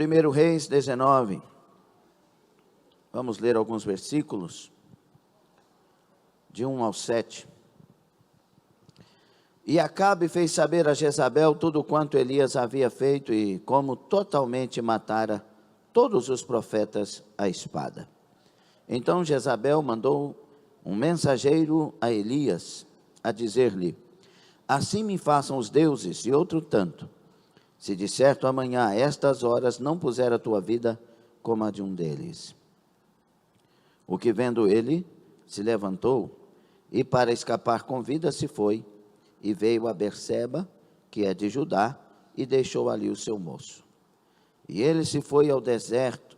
1 Reis 19, vamos ler alguns versículos, de 1 ao 7. E Acabe fez saber a Jezabel tudo quanto Elias havia feito e como totalmente matara todos os profetas à espada. Então Jezabel mandou um mensageiro a Elias, a dizer-lhe: assim me façam os deuses e outro tanto, se de certo amanhã a estas horas não puser a tua vida como a de um deles. O que vendo ele, se levantou, e para escapar com vida se foi, e veio a Berseba, que é de Judá, e deixou ali o seu moço. E ele se foi ao deserto,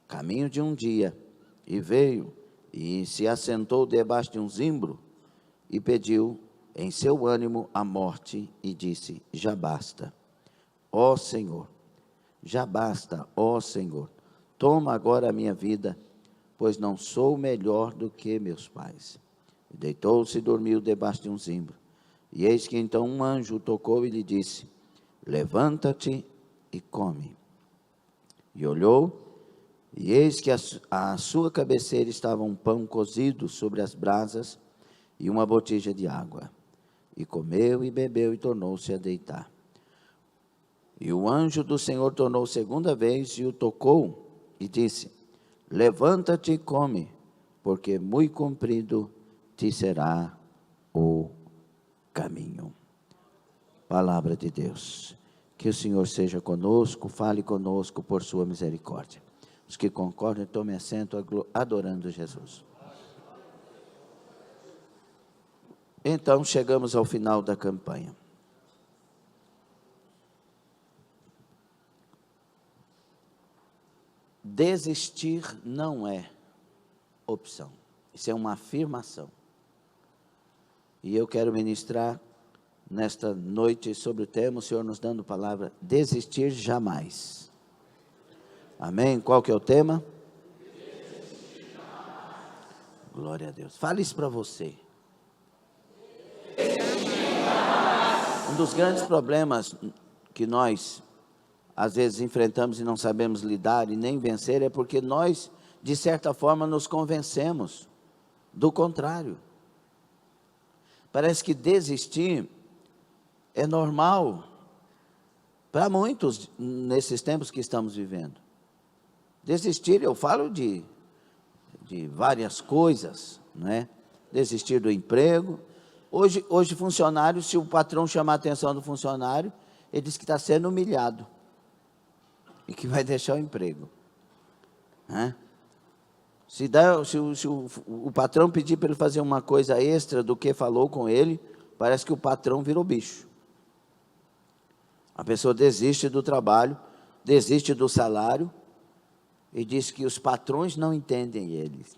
caminho de um dia, e veio, e se assentou debaixo de um zimbro, e pediu em seu ânimo a morte, e disse: já basta, ó Senhor, já basta, ó Senhor, toma agora a minha vida, pois não sou melhor do que meus pais. E deitou-se e dormiu debaixo de um zimbro. E eis que então um anjo o tocou e lhe disse: levanta-te e come. E olhou, e eis que à sua cabeceira estava um pão cozido sobre as brasas e uma botija de água. E comeu e bebeu e tornou-se a deitar. E o anjo do Senhor tornou segunda vez e o tocou e disse: levanta-te e come, porque muito comprido te será o caminho. Palavra de Deus. Que o Senhor seja conosco, fale conosco por sua misericórdia. Os que concordam, tomem assento adorando Jesus. Então, chegamos ao final da campanha. Desistir não é opção. Isso é uma afirmação. E eu quero ministrar nesta noite sobre o tema, o Senhor nos dando palavra: desistir jamais. Amém? Qual que é o tema? Desistir jamais. Glória a Deus. Fale isso para você. Um dos grandes problemas que nós às vezes enfrentamos e não sabemos lidar e nem vencer é porque nós, de certa forma, nos convencemos do contrário. Parece que desistir é normal para muitos nesses tempos que estamos vivendo. Desistir, eu falo de várias coisas, né? Desistir do emprego. Hoje funcionário, se o patrão chamar a atenção do funcionário, ele diz que está sendo humilhado e que vai deixar o emprego, né? Se o patrão pedir para ele fazer uma coisa extra do que falou com ele, parece que o patrão virou bicho. A pessoa desiste do trabalho, desiste do salário e diz que os patrões não entendem eles.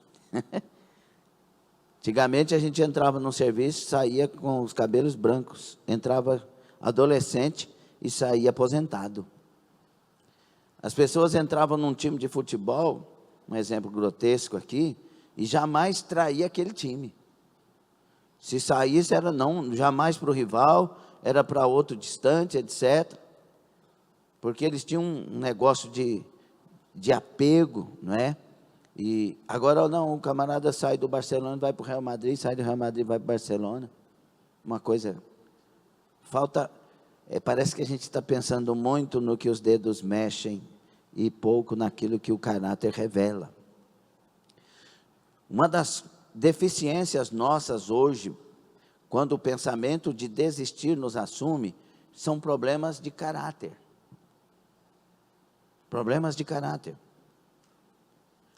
Antigamente a gente entrava num serviço, saía com os cabelos brancos, entrava adolescente e saía aposentado. As pessoas entravam num time de futebol, um exemplo grotesco aqui, e jamais traía aquele time. Se saísse, era não, jamais para o rival, era para outro distante, etc. Porque eles tinham um negócio de apego, não é? E agora não, o camarada sai do Barcelona, vai para o Real Madrid, sai do Real Madrid, vai para o Barcelona. Uma coisa, falta, parece que a gente está pensando muito no que os dedos mexem e pouco naquilo que o caráter revela. Uma das deficiências nossas hoje, quando o pensamento de desistir nos assume, são problemas de caráter. Problemas de caráter.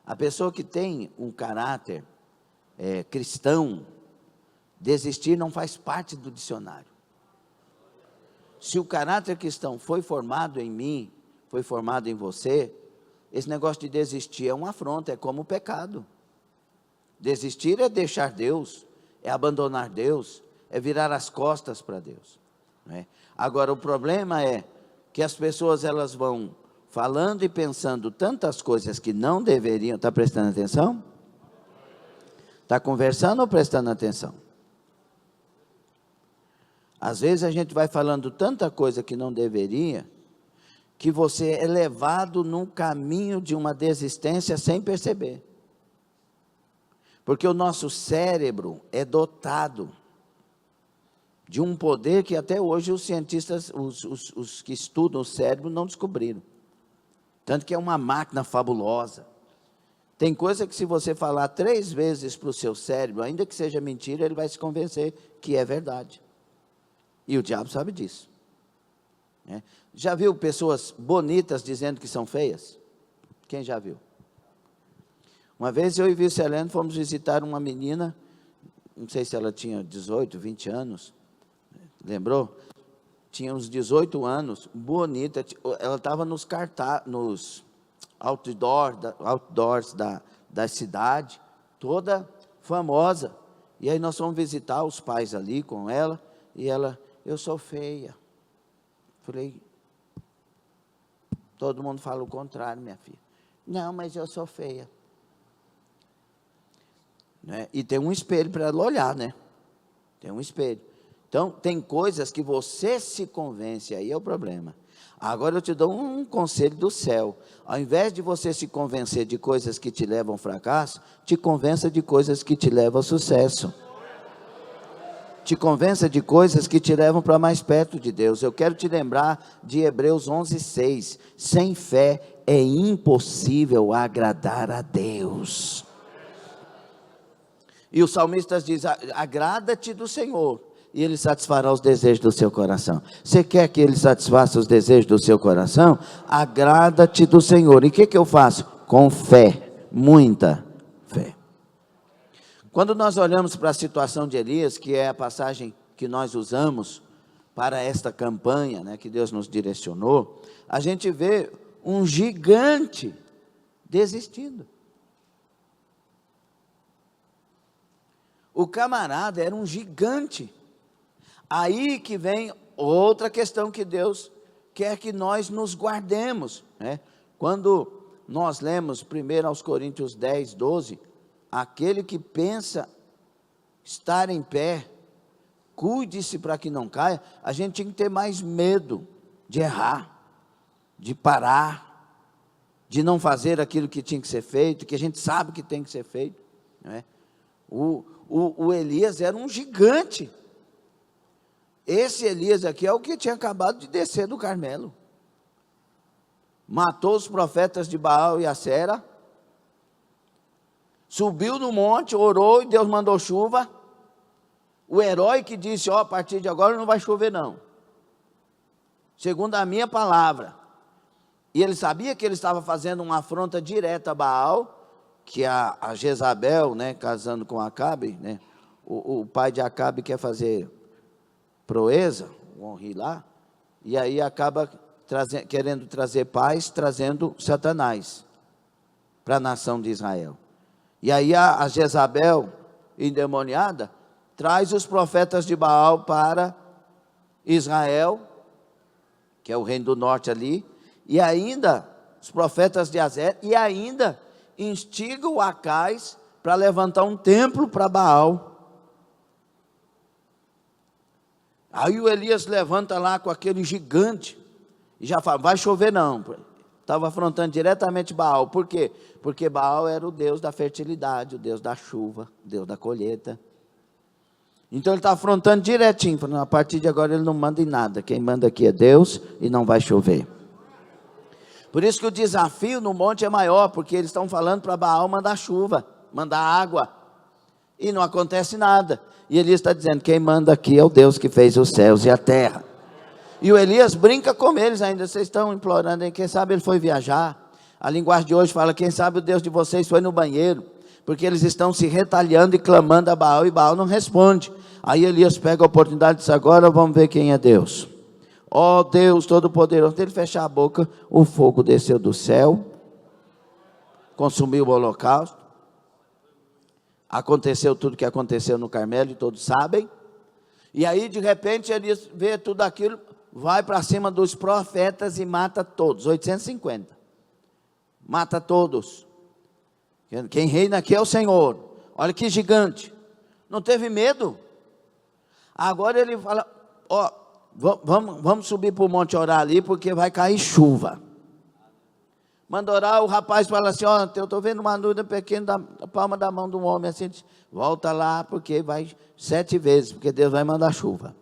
A pessoa que tem um caráter cristão, desistir não faz parte do dicionário. Se o caráter cristão foi formado em mim, foi formado em você, esse negócio de desistir é uma afronta, é como o pecado. Desistir é deixar Deus, é abandonar Deus, é virar as costas para Deus, né? Agora, o problema é que as pessoas elas vão falando e pensando tantas coisas que não deveriam. Está prestando atenção? Está conversando ou prestando atenção? Às vezes a gente vai falando tanta coisa que não deveria, que você é levado num caminho de uma desistência sem perceber. Porque o nosso cérebro é dotado de um poder que até hoje os cientistas, os que estudam o cérebro, não descobriram. Tanto que é uma máquina fabulosa. Tem coisa que se você falar 3 vezes para o seu cérebro, ainda que seja mentira, ele vai se convencer que é verdade. E o diabo sabe disso. Já viu pessoas bonitas dizendo que são feias? Quem já viu? Uma vez eu e Vichelene fomos visitar uma menina, não sei se ela tinha 18, 20 anos, lembrou? Tinha uns 18 anos, bonita, ela estava nos outdoors da cidade, toda famosa. E aí nós fomos visitar os pais ali com ela, e ela, eu sou feia. Falei, todo mundo fala o contrário, minha filha. Não, mas eu sou feia. E tem um espelho para ela olhar, né? Tem um espelho. Então, tem coisas que você se convence, aí é o problema. Agora eu te dou um conselho do céu. Ao invés de você se convencer de coisas que te levam ao fracasso, te convença de coisas que te levam ao sucesso. Te convença de coisas que te levam para mais perto de Deus. Eu quero te lembrar de Hebreus 11:6. Sem fé é impossível agradar a Deus. E o salmista diz, agrada-te do Senhor, e Ele satisfará os desejos do seu coração. Você quer que Ele satisfaça os desejos do seu coração? Agrada-te do Senhor. E o que eu faço? Com fé, muita fé. Quando nós olhamos para a situação de Elias, que é a passagem que nós usamos para esta campanha, né, que Deus nos direcionou, a gente vê um gigante desistindo. O camarada era um gigante. Aí que vem outra questão que Deus quer que nós nos guardemos, né? Quando nós lemos 1 aos Coríntios 10:12, aquele que pensa estar em pé, cuide-se para que não caia. A gente tinha que ter mais medo de errar, de parar, de não fazer aquilo que tinha que ser feito, que a gente sabe que tem que ser feito, né? O Elias era um gigante. Esse Elias aqui é o que tinha acabado de descer do Carmelo. Matou os profetas de Baal e Acera. Subiu no monte, orou e Deus mandou chuva. O herói que disse, a partir de agora não vai chover não. Segundo a minha palavra. E ele sabia que ele estava fazendo uma afronta direta a Baal, que a Jezabel, né, casando com Acabe, né, o pai de Acabe quer fazer proeza, honre lá, e aí acaba querendo trazer paz, trazendo Satanás para a nação de Israel. E aí a Jezabel, endemoniada, traz os profetas de Baal para Israel, que é o reino do norte ali, e ainda os profetas de Azer, e ainda instiga o Acais para levantar um templo para Baal. Aí o Elias levanta lá com aquele gigante, e já fala, vai chover não. Estava afrontando diretamente Baal. Por quê? Porque Baal era o Deus da fertilidade, o Deus da chuva, o Deus da colheita. Então ele está afrontando direitinho, falando, a partir de agora ele não manda em nada, quem manda aqui é Deus e não vai chover. Por isso que o desafio no monte é maior, porque eles estão falando para Baal mandar chuva, mandar água, e não acontece nada. E Elias está dizendo, quem manda aqui é o Deus que fez os céus e a terra. E o Elias brinca com eles ainda, vocês estão implorando, quem sabe ele foi viajar. A linguagem de hoje fala, quem sabe o Deus de vocês foi no banheiro, porque eles estão se retalhando e clamando a Baal, e Baal não responde. Aí Elias pega a oportunidade e diz, agora vamos ver quem é Deus. Ó Deus Todo-Poderoso, ele fechar a boca, o fogo desceu do céu, consumiu o holocausto, aconteceu tudo que aconteceu no Carmelo, e todos sabem, e aí de repente ele vê tudo aquilo, vai para cima dos profetas e mata todos, 850, mata todos, quem reina aqui é o Senhor, olha que gigante, não teve medo, agora ele fala, vamos subir para o monte orar ali, porque vai cair chuva. Manda orar, o rapaz fala assim, ó, eu estou vendo uma nuvem pequena da palma da mão de um homem, assim, volta lá, porque vai 7 vezes, porque Deus vai mandar chuva.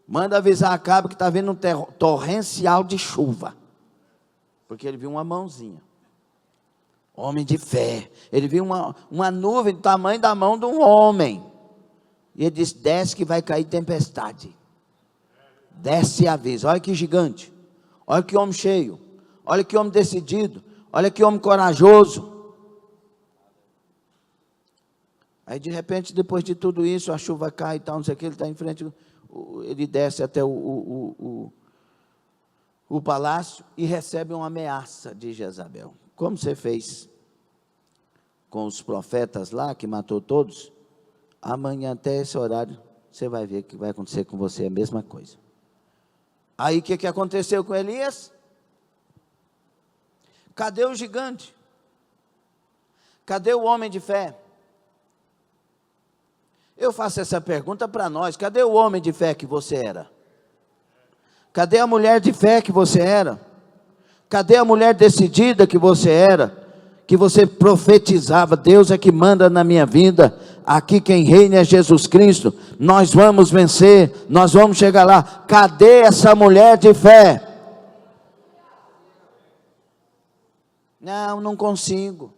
Manda avisar Acabe que está vindo um torrencial de chuva, porque ele viu uma mãozinha. Homem de fé, ele viu uma nuvem do tamanho da mão de um homem, e ele disse, desce que vai cair tempestade. Desce e avisa, olha que gigante, olha que homem cheio, olha que homem decidido, olha que homem corajoso. Aí de repente, depois de tudo isso, a chuva cai e tal, não sei o que, ele está em frente, ele desce até o palácio e recebe uma ameaça de Jezabel. Como você fez com os profetas lá, que matou todos, amanhã até esse horário, você vai ver que vai acontecer com você a mesma coisa. Aí o que aconteceu com Elias? Cadê o gigante? Cadê o homem de fé? Eu faço essa pergunta para nós, cadê o homem de fé que você era? Cadê a mulher de fé que você era? Cadê a mulher decidida que você era? Que você profetizava, Deus é que manda na minha vida, aqui quem reina é Jesus Cristo, nós vamos vencer, nós vamos chegar lá. Cadê essa mulher de fé? Não consigo.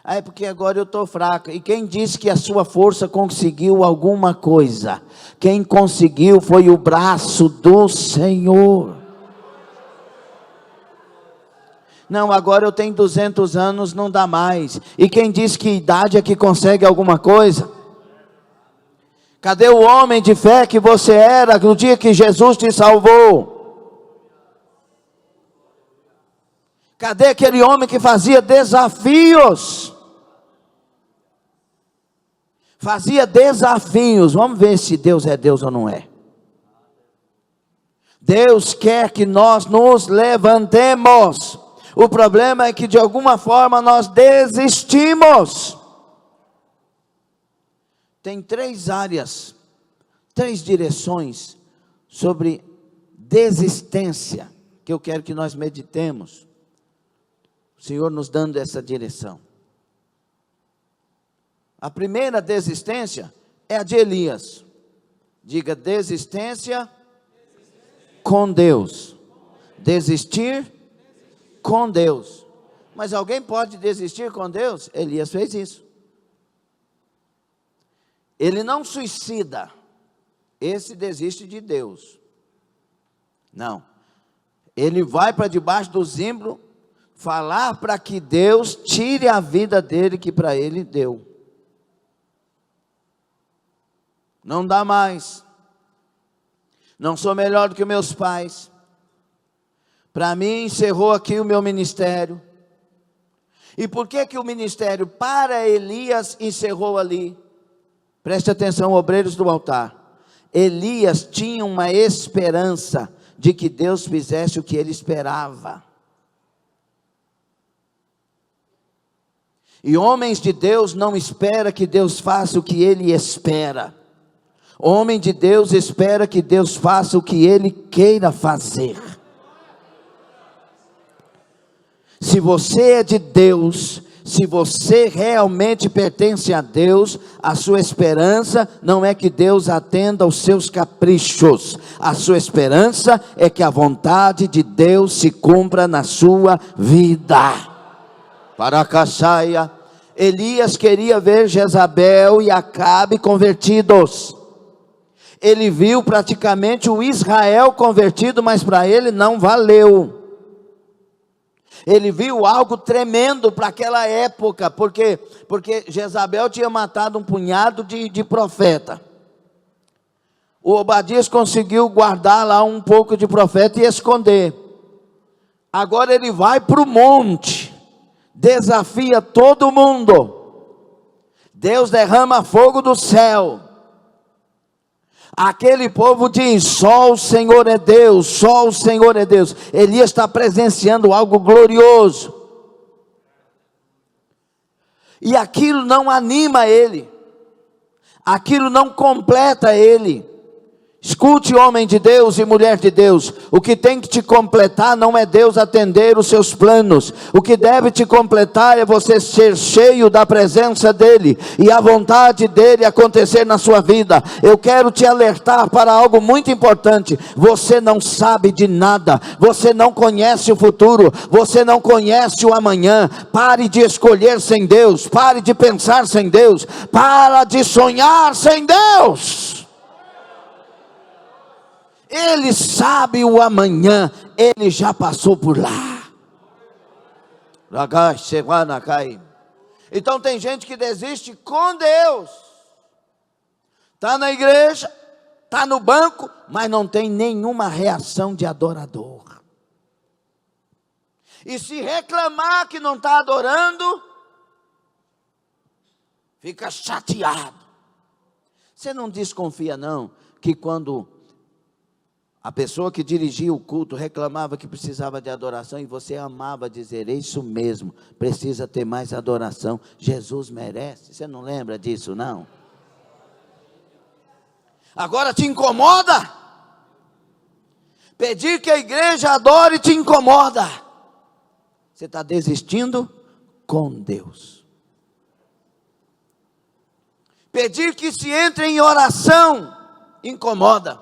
É porque agora eu estou fraca. E quem disse que a sua força conseguiu alguma coisa? Quem conseguiu foi o braço do Senhor. Não, agora eu tenho 200 anos, não dá mais. E quem disse que idade é que consegue alguma coisa? Cadê o homem de fé que você era no dia que Jesus te salvou? Cadê aquele homem que fazia desafios? Fazia desafios. Vamos ver se Deus é Deus ou não é. Deus quer que nós nos levantemos. O problema é que de alguma forma nós desistimos. Tem 3 áreas, 3 direções sobre desistência, que eu quero que nós meditemos. O Senhor nos dando essa direção. A primeira desistência é a de Elias. Diga, desistência com Deus. Desistir com Deus. Mas alguém pode desistir com Deus? Elias fez isso. Ele não suicida. Esse desiste de Deus. Não. Ele vai para debaixo do zimbro, falar para que Deus tire a vida dele que para ele deu. Não dá mais. Não sou melhor do que meus pais. Para mim encerrou aqui o meu ministério. E por que o ministério para Elias encerrou ali? Preste atenção, obreiros do altar. Elias tinha uma esperança de que Deus fizesse o que ele esperava. E homens de Deus não esperam que Deus faça o que ele espera. Homem de Deus espera que Deus faça o que ele queira fazer. Se você é de Deus, se você realmente pertence a Deus, a sua esperança não é que Deus atenda aos seus caprichos. A sua esperança é que a vontade de Deus se cumpra na sua vida. Para Caçaia, Elias queria ver Jezabel e Acabe convertidos. Ele viu praticamente o Israel convertido, mas para ele não valeu. Ele viu algo tremendo para aquela época, porque Jezabel tinha matado um punhado de profeta. O Obadias conseguiu guardar lá um pouco de profeta e esconder. Agora ele vai para o monte, desafia todo mundo. Deus derrama fogo do céu. Aquele povo diz, só o Senhor é Deus, só o Senhor é Deus. Elias está presenciando algo glorioso. E aquilo não anima ele. Aquilo não completa ele. Escute, homem de Deus e mulher de Deus, o que tem que te completar não é Deus atender os seus planos, o que deve te completar é você ser cheio da presença dEle, e a vontade dEle acontecer na sua vida. Eu quero te alertar para algo muito importante: você não sabe de nada, você não conhece o futuro, você não conhece o amanhã. Pare de escolher sem Deus, pare de pensar sem Deus, para de sonhar sem Deus. Ele sabe o amanhã, Ele já passou por lá. Então tem gente que desiste com Deus. Está na igreja, está no banco, mas não tem nenhuma reação de adorador. E se reclamar que não está adorando, fica chateado. Você não desconfia não, que quando a pessoa que dirigia o culto reclamava que precisava de adoração, e você amava dizer: é isso mesmo, precisa ter mais adoração, Jesus merece. Você não lembra disso não? Agora te incomoda? Pedir que a igreja adore te incomoda. Você está desistindo com Deus. Pedir que se entre em oração incomoda.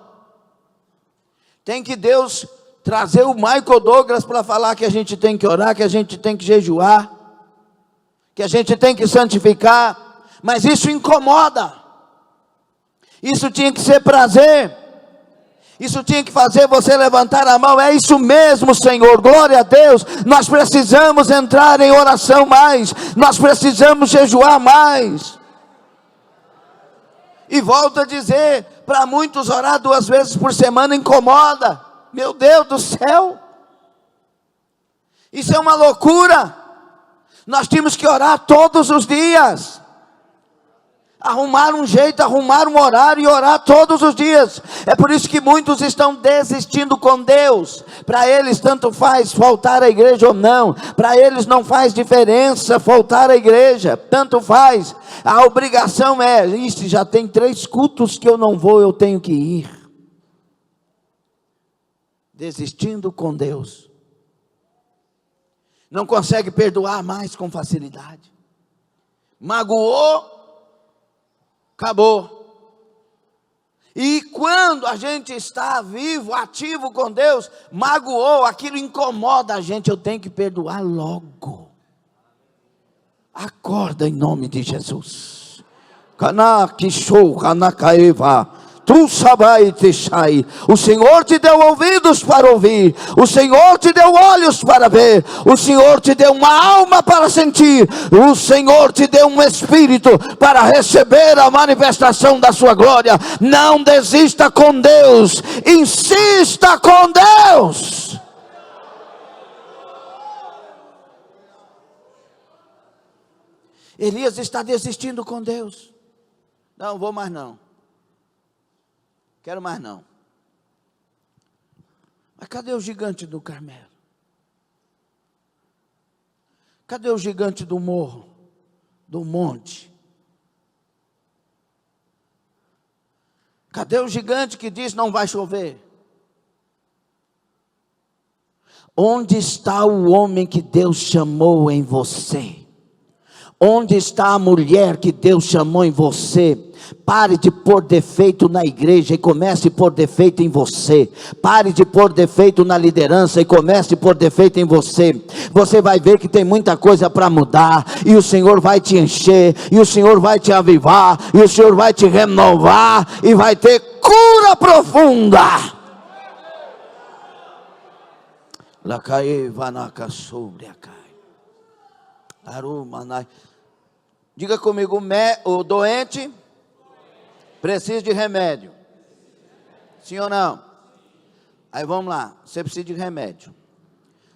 Tem que Deus trazer o Michael Douglas para falar que a gente tem que orar, que a gente tem que jejuar, que a gente tem que santificar, mas isso incomoda. Isso tinha que ser prazer. Isso tinha que fazer você levantar a mão. É isso mesmo, Senhor, glória a Deus. Nós precisamos entrar em oração mais, nós precisamos jejuar mais. E volto a dizer, para muitos orar 2 vezes por semana incomoda. Meu Deus do céu, isso é uma loucura. Nós temos que orar todos os dias. Arrumar um jeito, arrumar um horário e orar todos os dias. É por isso que muitos estão desistindo com Deus. Para eles tanto faz faltar à igreja ou não. Para eles não faz diferença faltar à igreja, tanto faz. A obrigação é: isso já tem 3 cultos que eu não vou, eu tenho que ir. Desistindo com Deus. Não consegue perdoar mais com facilidade. Magoou, acabou. E quando a gente está vivo, ativo com Deus, magoou, aquilo incomoda a gente, eu tenho que perdoar logo. Acorda em nome de Jesus. O Senhor te deu ouvidos para ouvir, o Senhor te deu olhos para ver, o Senhor te deu uma alma para sentir, o Senhor te deu um espírito para receber a manifestação da sua glória. Não desista com Deus, insista com Deus. Elias está desistindo com Deus. Não vou mais não. Quero mais não. Mas cadê o gigante do Carmelo? Cadê o gigante do morro, do monte? Cadê o gigante que diz não vai chover? Onde está o homem que Deus chamou em você? Onde está a mulher que Deus chamou em você? Pare de pôr defeito na igreja e comece a pôr defeito em você. Pare de pôr defeito na liderança e comece a pôr defeito em você. Você vai ver que tem muita coisa para mudar, e o Senhor vai te encher, e o Senhor vai te avivar, e o Senhor vai te renovar, e vai ter cura profunda. Diga comigo, o doente precisa de remédio. Sim ou não? Aí vamos lá, você precisa de remédio.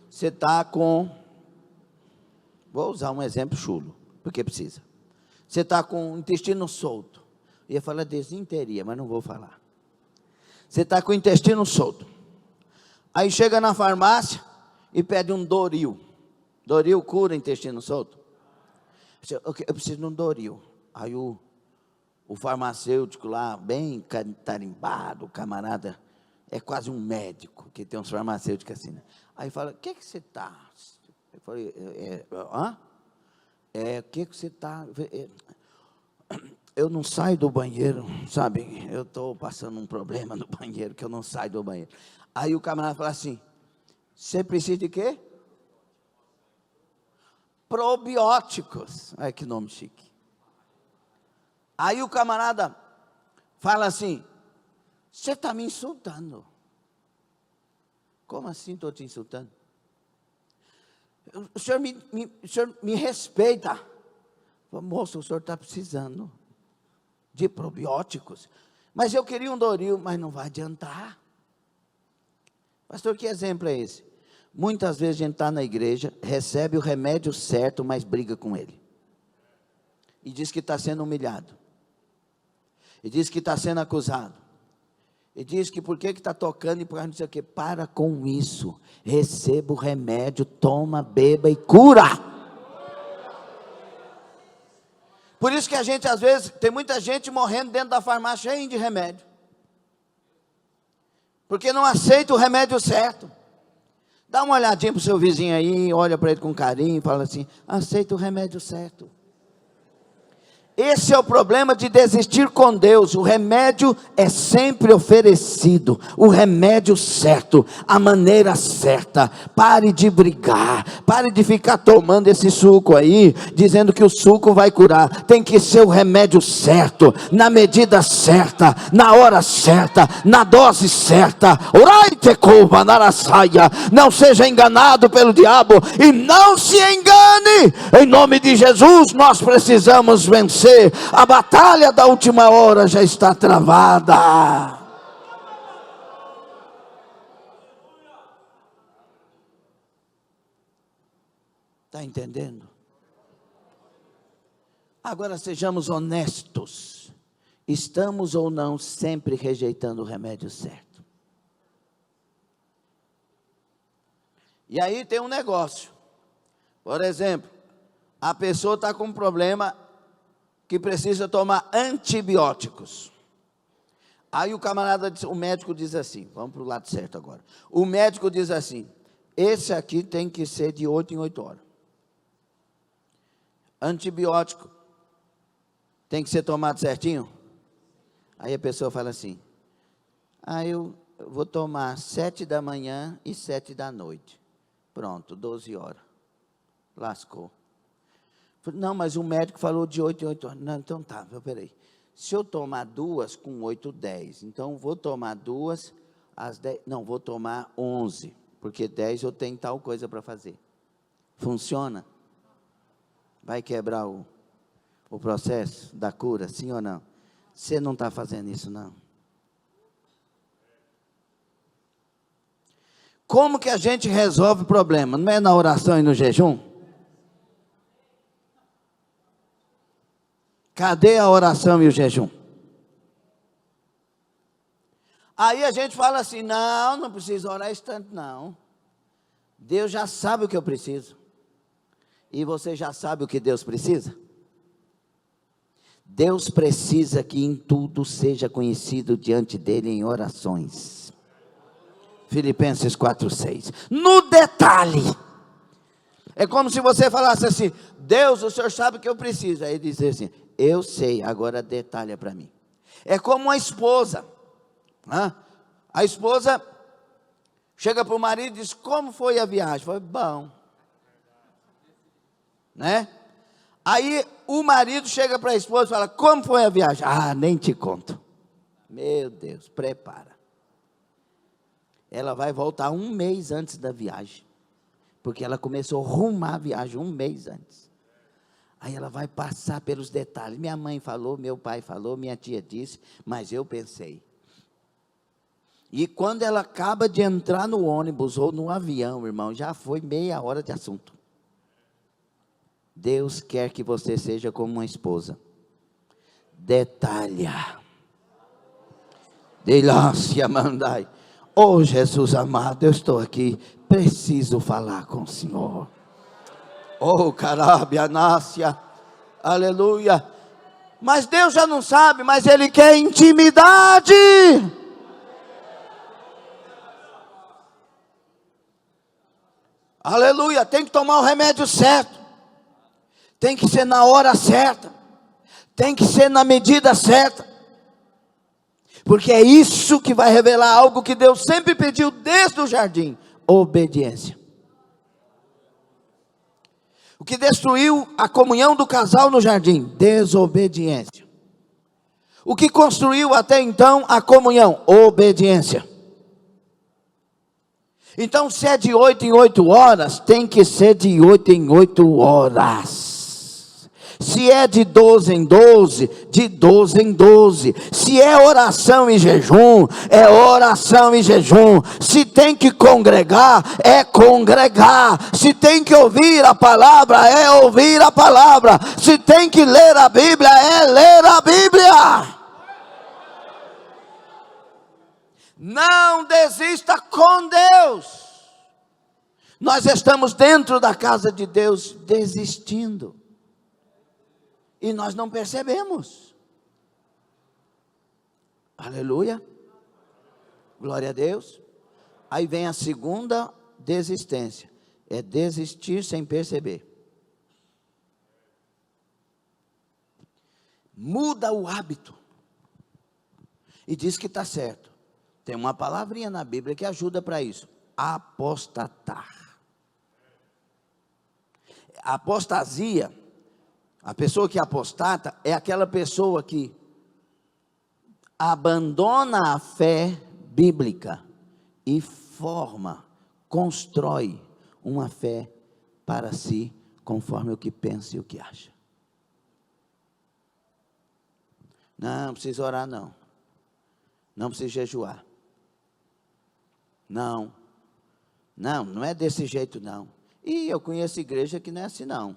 Você está com, vou usar um exemplo chulo, porque precisa. Você está com o intestino solto. Eu ia falar desinteria, mas não vou falar. Você está com o intestino solto. Aí chega na farmácia e pede um Doril. Doril cura intestino solto? Eu preciso de um Doril. Aí o O farmacêutico lá, bem tarimbado, o camarada, é quase um médico, que tem uns farmacêuticos assim, né? Aí fala, o que você está? Eu falei, o que você está? Eu não saio do banheiro, sabe? Eu estou passando um problema no banheiro, que eu não saio do banheiro. Aí o camarada fala assim, você precisa de quê? Probióticos. Olha que nome chique. Aí o camarada fala assim, você está me insultando. Como assim estou te insultando? O senhor me respeita. Moço, o senhor está precisando de probióticos. Mas eu queria um Doril, mas não vai adiantar. Pastor, que exemplo é esse? Muitas vezes a gente está na igreja, recebe o remédio certo, mas briga com ele. E diz que está sendo humilhado. E diz que está sendo acusado. E diz que por que está tocando e por não sei o quê. Para com isso. Receba o remédio, toma, beba e cura. Por isso que a gente às vezes, tem muita gente morrendo dentro da farmácia cheia de remédio. Porque não aceita o remédio certo. Dá uma olhadinha para o seu vizinho aí, olha para ele com carinho e fala assim, aceita o remédio certo. Esse é o problema de desistir com Deus. O remédio é sempre oferecido, o remédio certo, a maneira certa. Pare de brigar, pare de ficar tomando esse suco aí, dizendo que o suco vai curar. Tem que ser o remédio certo, na medida certa, na hora certa, na dose certa. Não seja enganado pelo diabo e não se engane. Em nome de Jesus, nós precisamos vencer. A batalha da última hora já está travada. Está entendendo? Agora sejamos honestos. Estamos ou não sempre rejeitando o remédio certo? E aí tem um negócio. Por exemplo, a pessoa está com um problema que precisa tomar antibióticos. Aí o médico diz assim, vamos para o lado certo agora. O médico diz assim, esse aqui tem que ser de 8 em 8 horas. Antibiótico tem que ser tomado certinho? Aí a pessoa fala assim, eu vou tomar 7 da manhã e 7 da noite. Pronto, 12 horas. Lascou. Não, mas o médico falou de 8 em 8 horas. Não, então tá, peraí. Se eu tomar 2 com 8, 10. Então, vou tomar 2 às 10. Não, vou tomar 11. Porque 10 eu tenho tal coisa para fazer. Funciona? Vai quebrar o processo da cura, sim ou não? Você não está fazendo isso, não. Como que a gente resolve o problema? Não é na oração e no jejum? Cadê a oração e o jejum? Aí a gente fala assim, não precisa orar esse tanto não. Deus já sabe o que eu preciso. E você já sabe o que Deus precisa? Deus precisa que em tudo seja conhecido diante dele em orações. Filipenses 4:6. No detalhe. É como se você falasse assim, Deus, o Senhor sabe o que eu preciso. Aí ele diz assim, eu sei, agora detalha para mim. É como uma esposa. A esposa chega para o marido e diz, como foi a viagem? Foi bom. Né? Aí o marido chega para a esposa e fala, como foi a viagem? Nem te conto. Meu Deus, prepara. Ela vai voltar 1 mês antes da viagem. Porque ela começou a arrumar a viagem 1 mês antes. Aí ela vai passar pelos detalhes. Minha mãe falou, meu pai falou, minha tia disse, mas eu pensei. E quando ela acaba de entrar no ônibus ou no avião, irmão, já foi meia hora de assunto. Deus quer que você seja como uma esposa. Detalha. Delícia mandai. Oh Jesus amado, eu estou aqui, preciso falar com o Senhor. Oh carabia nácia, aleluia. Mas Deus já não sabe, mas Ele quer intimidade. Aleluia, tem que tomar o remédio certo. Tem que ser na hora certa. Tem que ser na medida certa. Porque é isso que vai revelar algo que Deus sempre pediu desde o jardim: obediência. O que destruiu a comunhão do casal no jardim? Desobediência. O que construiu até então a comunhão? Obediência. Então, se é de 8 em 8 horas, tem que ser de 8 em 8 horas. Se é de 12 em 12, de 12 em 12. Se é oração e jejum, é oração e jejum. Se tem que congregar, é congregar. Se tem que ouvir a palavra, é ouvir a palavra. Se tem que ler a Bíblia, é ler a Bíblia. Não desista com Deus. Nós estamos dentro da casa de Deus desistindo. E nós não percebemos. Aleluia. Glória a Deus. Aí vem a segunda desistência. É desistir sem perceber. Muda o hábito. E diz que está certo. Tem uma palavrinha na Bíblia que ajuda para isso. Apostatar. A apostasia, a pessoa que apostata, é aquela pessoa que abandona a fé bíblica e constrói uma fé para si, conforme o que pensa e o que acha. Não precisa orar não. Não precisa jejuar. Não é desse jeito não. E eu conheço igreja que não é assim não.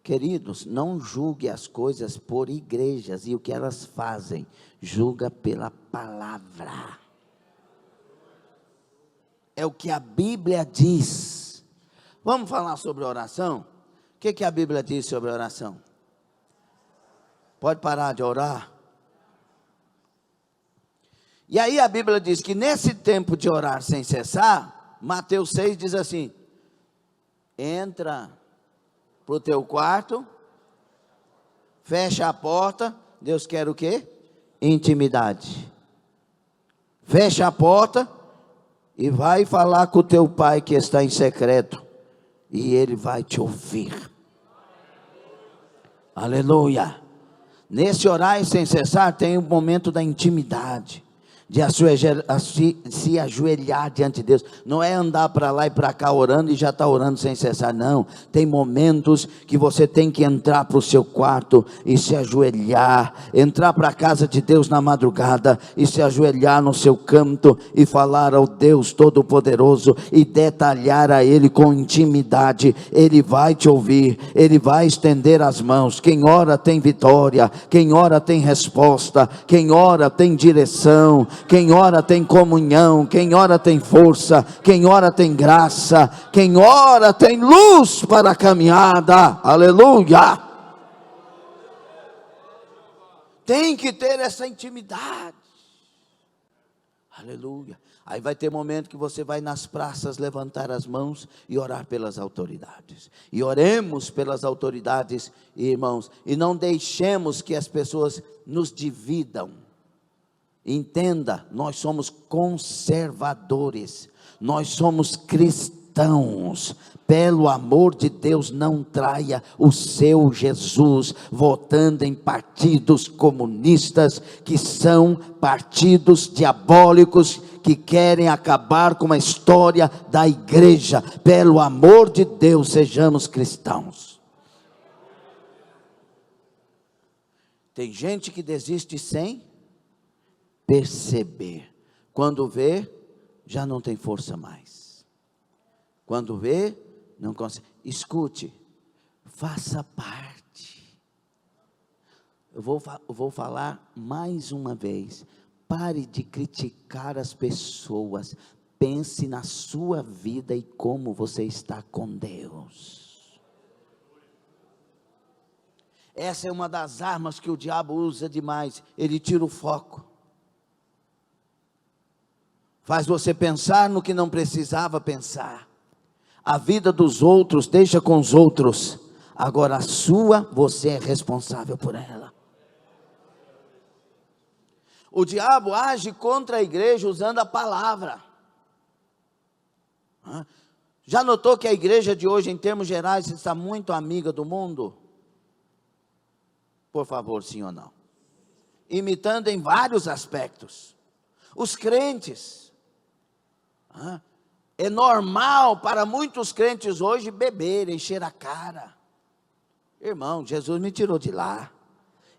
Queridos, não julgue as coisas por igrejas e o que elas fazem. Julga pela palavra. É o que a Bíblia diz. Vamos falar sobre oração? O que a Bíblia diz sobre oração? Pode parar de orar? E aí a Bíblia diz que nesse tempo de orar sem cessar, Mateus 6 diz assim: entra para o teu quarto, fecha a porta. Deus quer o quê? Intimidade. Fecha a porta e vai falar com o teu pai que está em secreto, e ele vai te ouvir. Aleluia. Nesse orar sem cessar tem o momento da intimidade, de se ajoelhar diante de Deus. Não é andar para lá e para cá orando e já está orando sem cessar, não. Tem momentos que você tem que entrar para o seu quarto e se ajoelhar, entrar para a casa de Deus na madrugada e se ajoelhar no seu canto e falar ao Deus Todo-Poderoso e detalhar a Ele com intimidade. Ele vai te ouvir, Ele vai estender as mãos. Quem ora tem vitória, quem ora tem resposta, quem ora tem direção, quem ora tem comunhão, quem ora tem força, quem ora tem graça, quem ora tem luz para a caminhada. Aleluia. Tem que ter essa intimidade. Aleluia. Aí vai ter momento que você vai nas praças levantar as mãos e orar pelas autoridades. E oremos pelas autoridades, irmãos, e não deixemos que as pessoas nos dividam. Entenda, nós somos conservadores, nós somos cristãos. Pelo amor de Deus, não traia o seu Jesus votando em partidos comunistas, que são partidos diabólicos, que querem acabar com a história da igreja. Pelo amor de Deus, sejamos cristãos. Tem gente que desiste sem perceber. Quando vê, já não tem força mais. Quando vê, não consegue. Escute, faça parte. Eu vou falar mais uma vez. Pare de criticar as pessoas. Pense na sua vida e como você está com Deus. Essa é uma das armas que o diabo usa demais. Ele tira o foco. Faz você pensar no que não precisava pensar. A vida dos outros deixa com os outros. Agora a sua, você é responsável por ela. O diabo age contra a igreja usando a palavra. Já notou que a igreja de hoje, em termos gerais, está muito amiga do mundo? Por favor, sim ou não? Imitando em vários aspectos. Os crentes. É normal para muitos crentes hoje beber, encher a cara. Irmão, Jesus me tirou de lá.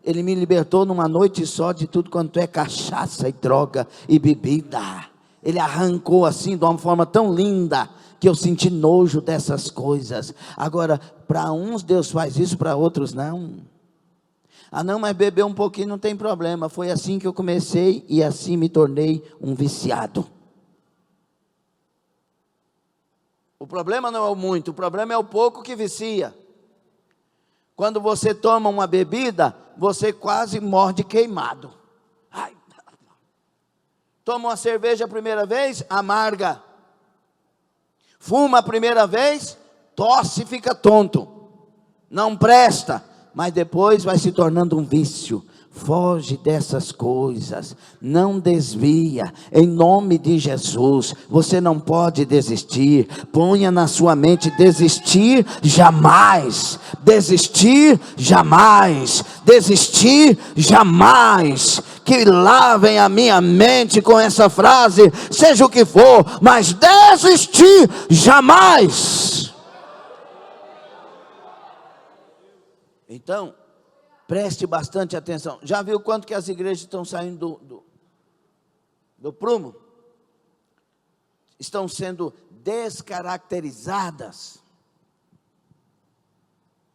Ele me libertou numa noite só de tudo quanto é cachaça e droga e bebida. Ele arrancou assim de uma forma tão linda que eu senti nojo dessas coisas. Agora, para uns Deus faz isso, para outros não. Ah não, mas beber um pouquinho não tem problema. Foi assim que eu comecei e assim me tornei um viciado. O problema não é o muito, o problema é o pouco que vicia. Quando você toma uma bebida, você quase morre queimado. Ai. Toma uma cerveja a primeira vez, amarga. Fuma a primeira vez, tosse e fica tonto. Não presta, mas depois vai se tornando um vício. Foge dessas coisas, não desvia, em nome de Jesus. Você não pode desistir. Ponha na sua mente: desistir jamais, desistir jamais, desistir jamais. Que lavem a minha mente com essa frase, seja o que for, mas desistir jamais. Então, preste bastante atenção. Já viu quanto que as igrejas estão saindo do prumo? Estão sendo descaracterizadas.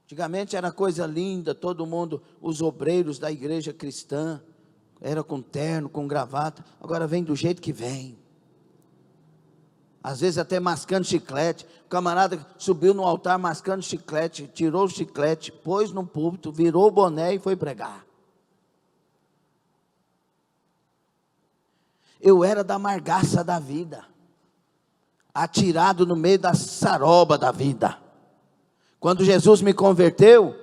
Antigamente era coisa linda, todo mundo, os obreiros da igreja cristã, era com terno, com gravata. Agora vem do jeito que vem. Às vezes até mascando chiclete. O camarada subiu no altar mascando chiclete, tirou o chiclete, pôs no púlpito, virou o boné e foi pregar. Eu era da margaça da vida, atirado no meio da saroba da vida. Quando Jesus me converteu,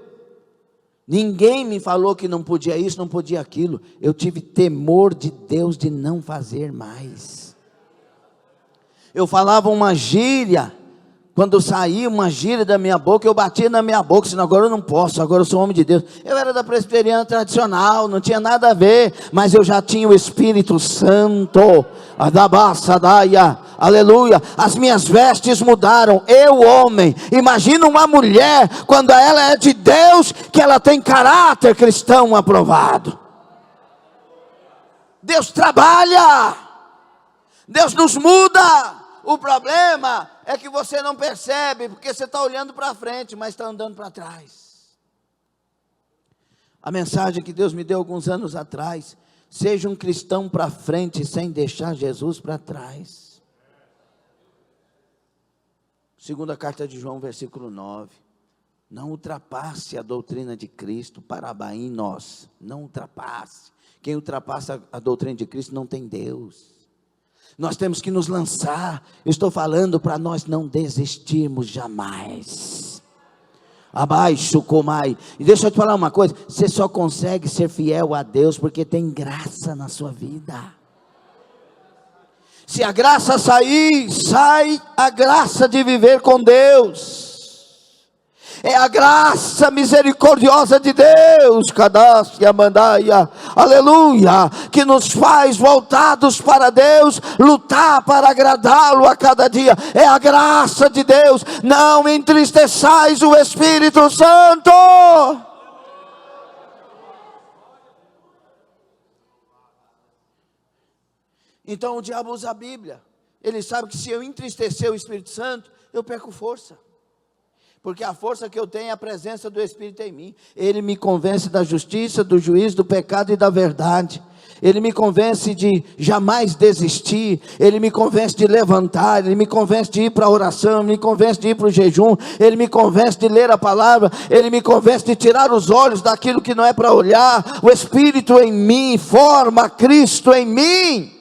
ninguém me falou que não podia isso, não podia aquilo. Eu tive temor de Deus de não fazer mais. Eu falava uma gíria, quando saía uma gíria da minha boca, eu batia na minha boca, senão agora eu não posso, agora eu sou homem de Deus. Eu era da presbiteriana tradicional, não tinha nada a ver, mas eu já tinha o Espírito Santo, aleluia, as minhas vestes mudaram, eu homem. Imagina uma mulher, quando ela é de Deus, que ela tem caráter cristão aprovado. Deus trabalha, Deus nos muda. O problema é que você não percebe, porque você está olhando para frente, mas está andando para trás. A mensagem que Deus me deu alguns anos atrás: seja um cristão para frente, sem deixar Jesus para trás. Segunda carta de João, versículo 9. Não ultrapasse a doutrina de Cristo, parabaínos, não ultrapasse. Quem ultrapassa a doutrina de Cristo não tem Deus. Nós temos que nos lançar. Eu estou falando para nós não desistirmos jamais. Abaixo, comai. E deixa eu te falar uma coisa: você só consegue ser fiel a Deus porque tem graça na sua vida. Se a graça sair, sai a graça de viver com Deus. É a graça misericordiosa de Deus, Cadassia Mandaia, aleluia, que nos faz voltados para Deus, lutar para agradá-lo a cada dia. É a graça de Deus. Não entristeçais o Espírito Santo. Então o diabo usa a Bíblia. Ele sabe que se eu entristecer o Espírito Santo, eu perco força. Porque a força que eu tenho é a presença do Espírito em mim. Ele me convence da justiça, do juízo, do pecado e da verdade. Ele me convence de jamais desistir. Ele me convence de levantar. Ele me convence de ir para a oração. Ele me convence de ir para o jejum. Ele me convence de ler a palavra. Ele me convence de tirar os olhos daquilo que não é para olhar. O Espírito em mim forma Cristo em mim.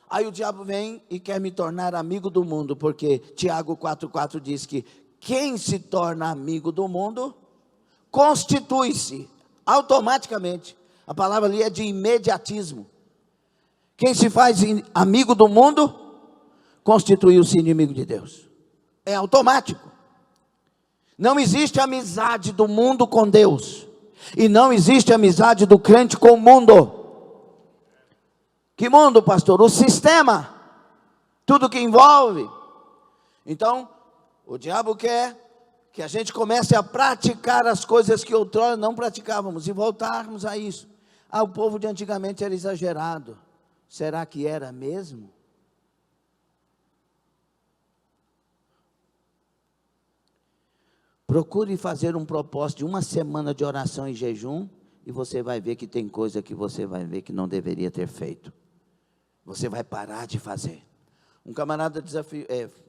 Aí o diabo vem e quer me tornar amigo do mundo, porque Tiago 4,4 diz que quem se torna amigo do mundo, constitui-se automaticamente. A palavra ali é de imediatismo. Quem se faz amigo do mundo, constituiu-se inimigo de Deus. É automático. Não existe amizade do mundo com Deus, e não existe amizade do crente com o mundo. Que mundo, pastor? O sistema, tudo que envolve. Então, o diabo quer que a gente comece a praticar as coisas que outrora não praticávamos, e voltarmos a isso. O povo de antigamente era exagerado. Será que era mesmo? Procure fazer um propósito de uma semana de oração e jejum, e você vai ver que tem coisa que você vai ver que não deveria ter feito. Você vai parar de fazer. Um camarada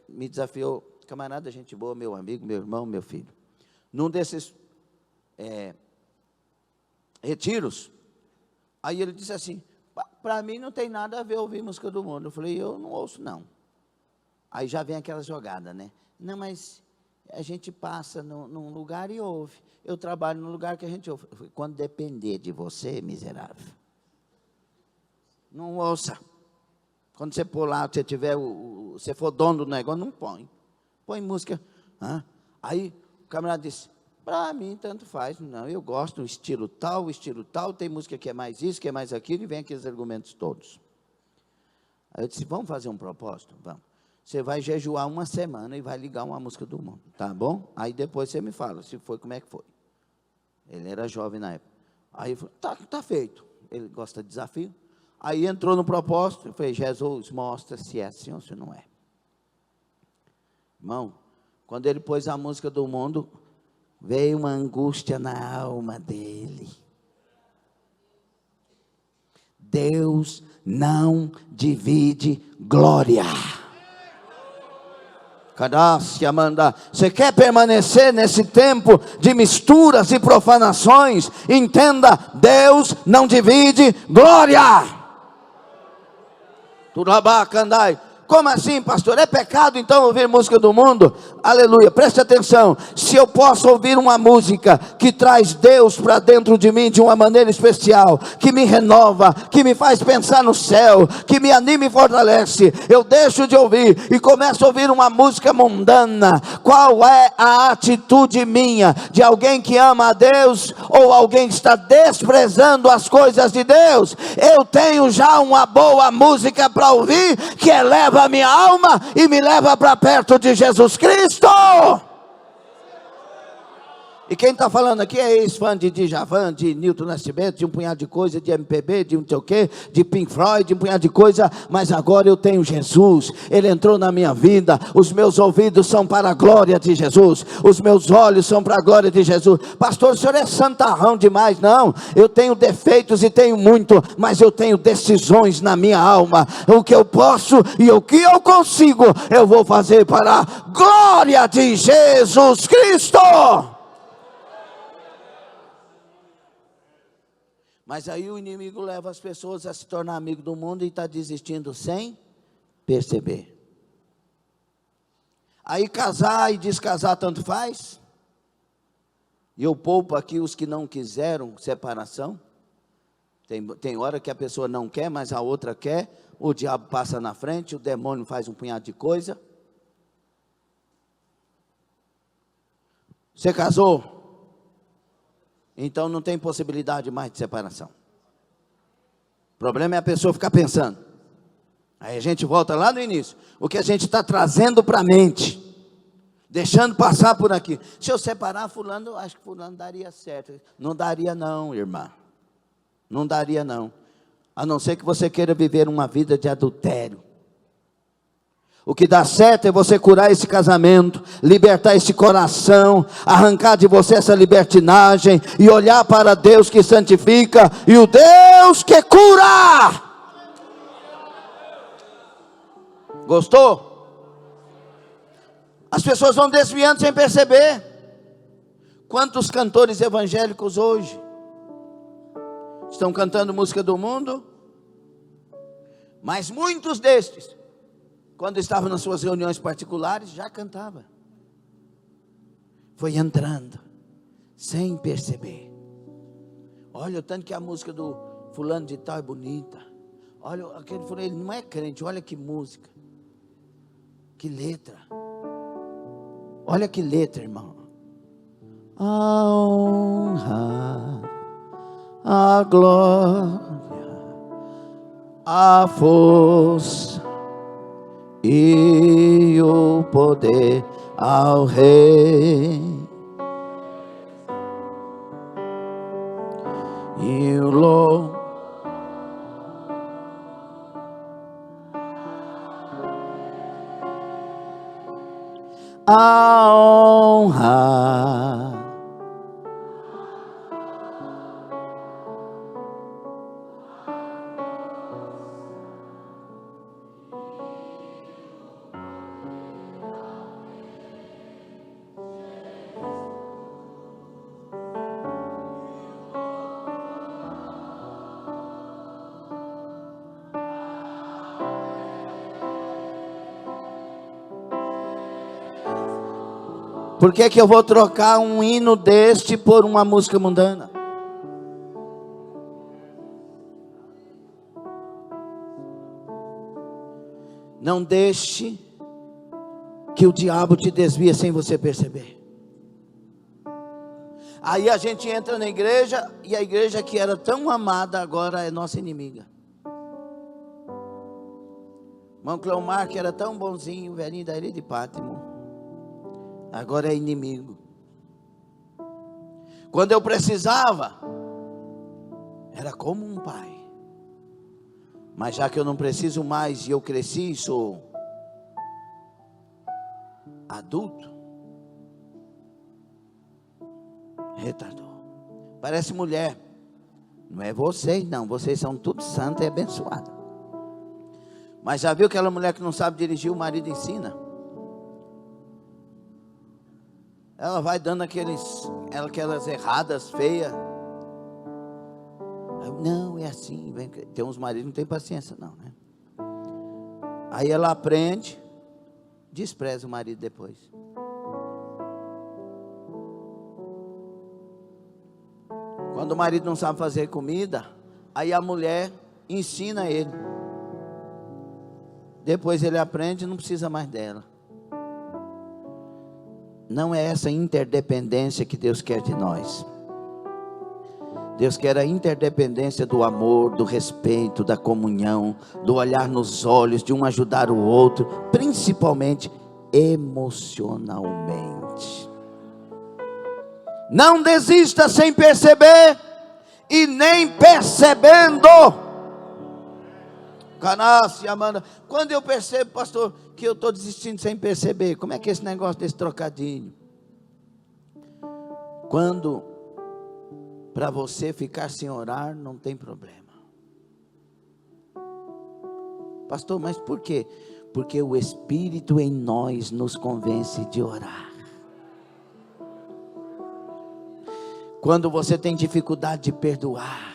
me desafiou, camarada, gente boa, meu amigo, meu irmão, meu filho. Num desses retiros, aí ele disse assim, para mim não tem nada a ver ouvir música do mundo. Eu falei, eu não ouço não. Aí já vem aquela jogada, né? Não, mas a gente passa num lugar e ouve. Eu trabalho num lugar que a gente ouve. Eu falei, quando depender de você, miserável, não ouça. Quando você for lá, você for dono do negócio, não põe. Põe música. Aí o camarada disse, para mim tanto faz. Não, eu gosto do estilo tal, tem música que é mais isso, que é mais aquilo, e vem aqueles argumentos todos. Aí eu disse, vamos fazer um propósito? Vamos. Você vai jejuar uma semana e vai ligar uma música do mundo, tá bom? Aí depois você me fala, se foi, como é que foi. Ele era jovem na época. Aí eu falei, tá feito. Ele gosta de desafio. Aí entrou no propósito, eu falei, Jesus, mostra se é assim ou se não é. Irmão, quando ele pôs a música do mundo, veio uma angústia na alma dele. Deus não divide glória. Cadastre, Amanda, você quer permanecer nesse tempo de misturas e profanações? Entenda, Deus não divide glória. Turabacandai. Como assim, pastor? É pecado então ouvir música do mundo? Aleluia, preste atenção. Se eu posso ouvir uma música que traz Deus para dentro de mim de uma maneira especial, que me renova, que me faz pensar no céu, que me anima e fortalece, eu deixo de ouvir e começo a ouvir uma música mundana. Qual é a atitude minha? De alguém que ama a Deus ou alguém que está desprezando as coisas de Deus? Eu tenho já uma boa música para ouvir, que eleva a minha alma e me leva para perto de Jesus Cristo. E quem está falando aqui é ex-fã de Djavan, de Nilton Nascimento, de um punhado de coisa, de MPB, de não sei o quê, de Pink Floyd, de um punhado de coisa, mas agora eu tenho Jesus, Ele entrou na minha vida, os meus ouvidos são para a glória de Jesus, os meus olhos são para a glória de Jesus. Pastor, o senhor é santarrão demais. Não, eu tenho defeitos e tenho muito, mas eu tenho decisões na minha alma. O que eu posso e o que eu consigo, eu vou fazer para a glória de Jesus Cristo. Mas aí o inimigo leva as pessoas a se tornar amigo do mundo e está desistindo sem perceber. Aí casar e descasar tanto faz. E eu poupo aqui os que não quiseram separação. Tem hora que a pessoa não quer, mas a outra quer. O diabo passa na frente, o demônio faz um punhado de coisa. Você casou? Então não tem possibilidade mais de separação. O problema é a pessoa ficar pensando. Aí a gente volta lá no início. O que a gente está trazendo para a mente, deixando passar por aqui. Se eu separar fulano, acho que fulano daria certo. Não daria não, irmã. Não daria não. A não ser que você queira viver uma vida de adultério. O que dá certo é você curar esse casamento, libertar esse coração, arrancar de você essa libertinagem e olhar para Deus que santifica e o Deus que cura. Gostou? As pessoas vão desviando sem perceber. Quantos cantores evangélicos hoje estão cantando música do mundo? Mas muitos destes, quando estavam nas suas reuniões particulares, já cantava. Foi entrando, sem perceber. Olha o tanto que a música do fulano de tal é bonita. Olha, aquele fulano, ele não é crente, olha que música. Que letra. Olha que letra, irmão. A honra, a glória, a força e o poder ao Rei, e o louvor, a honra, por que que eu vou trocar um hino deste por uma música mundana? Não deixe que o diabo te desvie sem você perceber. Aí a gente entra na igreja, e a igreja que era tão amada agora é nossa inimiga. Irmão Cleomar, que era tão bonzinho, velhinho da ilha de Pátimo, agora é inimigo. Quando eu precisava, era como um pai. Mas já que eu não preciso mais, e eu cresci e sou adulto, retardou. Parece mulher. Não é vocês não, vocês são tudo santos e abençoados. Mas já viu aquela mulher que não sabe dirigir, o marido ensina? Ela vai dando aquelas erradas feias. Não, é assim. Tem uns maridos que não tem paciência não, né? Aí ela aprende, despreza o marido depois. Quando o marido não sabe fazer comida, aí a mulher ensina ele. Depois ele aprende e não precisa mais dela. Não é essa interdependência que Deus quer de nós. Deus quer a interdependência do amor, do respeito, da comunhão, do olhar nos olhos, de um ajudar o outro, principalmente emocionalmente. Não desista sem perceber e nem percebendo. Canasse, Amanda. Quando eu percebo, pastor, que eu estou desistindo sem perceber, como é que é esse negócio desse trocadilho? Quando para você ficar sem orar não tem problema. Pastor, mas por quê? Porque o Espírito em nós nos convence de orar. Quando você tem dificuldade de perdoar,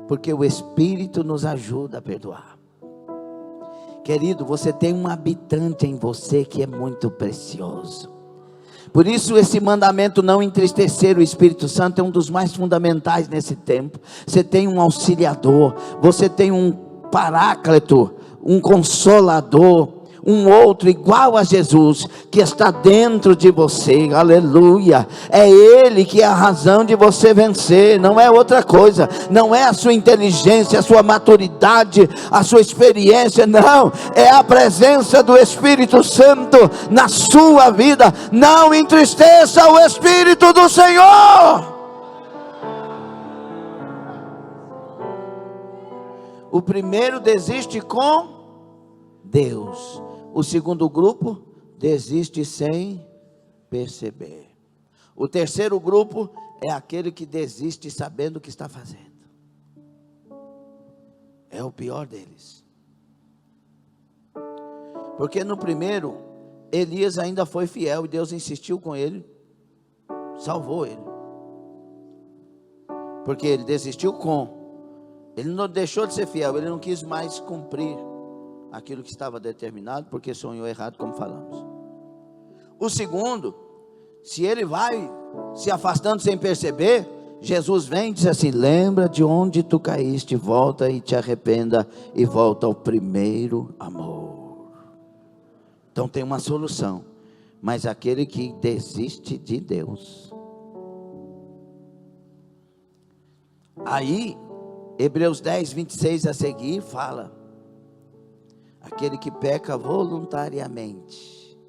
porque o Espírito nos ajuda a perdoar. Querido, você tem um habitante em você que é muito precioso. Por isso esse mandamento, não entristecer o Espírito Santo, é um dos mais fundamentais nesse tempo. Você tem um auxiliador, você tem um paráclito, um consolador, um outro igual a Jesus, que está dentro de você, aleluia. É Ele que é a razão de você vencer, não é outra coisa, não é a sua inteligência, a sua maturidade, a sua experiência, não, é a presença do Espírito Santo na sua vida. Não entristeça o Espírito do Senhor. O primeiro desiste com Deus. O segundo grupo desiste sem perceber. O terceiro grupo é aquele que desiste sabendo o que está fazendo. É o pior deles. Porque no primeiro, Elias ainda foi fiel e Deus insistiu com ele, salvou ele. Porque ele desistiu ele não deixou de ser fiel, ele não quis mais cumprir aquilo que estava determinado, porque sonhou errado, como falamos. O segundo, se ele vai se afastando sem perceber, Jesus vem e diz assim: lembra de onde tu caíste, volta e te arrependa, e volta ao primeiro amor. Então tem uma solução, mas aquele que desiste de Deus. Aí, Hebreus 10, 26 a seguir fala: aquele que peca voluntariamente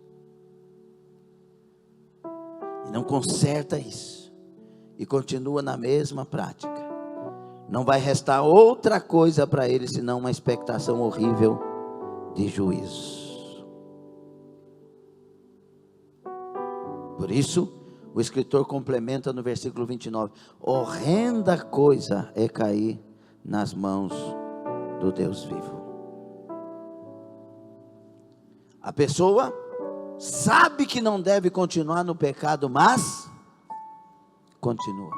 e não conserta isso, e continua na mesma prática, não vai restar outra coisa para ele senão uma expectação horrível de juízo. Por isso, o escritor complementa no versículo 29, horrenda coisa é cair nas mãos do Deus vivo. A pessoa sabe que não deve continuar no pecado, mas continua.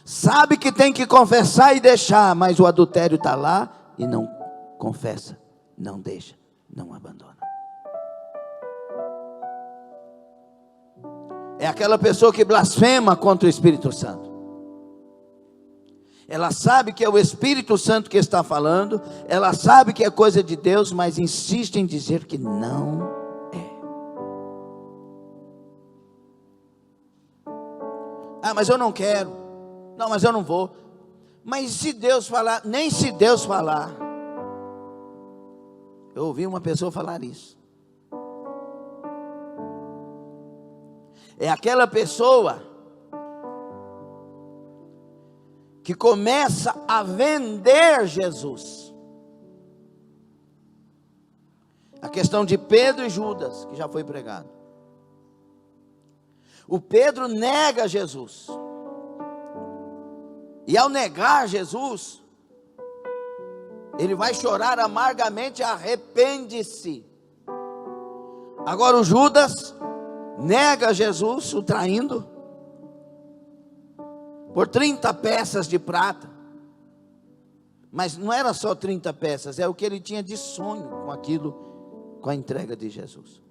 Sabe que tem que confessar e deixar, mas o adultério está lá e não confessa, não deixa, não abandona. É aquela pessoa que blasfema contra o Espírito Santo. Ela sabe que é o Espírito Santo que está falando, ela sabe que é coisa de Deus, mas insiste em dizer que não é. Ah, mas eu não quero. Não, mas eu não vou. Mas se Deus falar, nem se Deus falar. Eu ouvi uma pessoa falar isso. É aquela pessoa que começa a vender Jesus. A questão de Pedro e Judas, que já foi pregado. O Pedro nega Jesus. E ao negar Jesus, ele vai chorar amargamente, arrepende-se. Agora o Judas nega Jesus, o traindo, por 30 peças de prata. Mas não era só 30 peças, é o que ele tinha de sonho com aquilo, com a entrega de Jesus.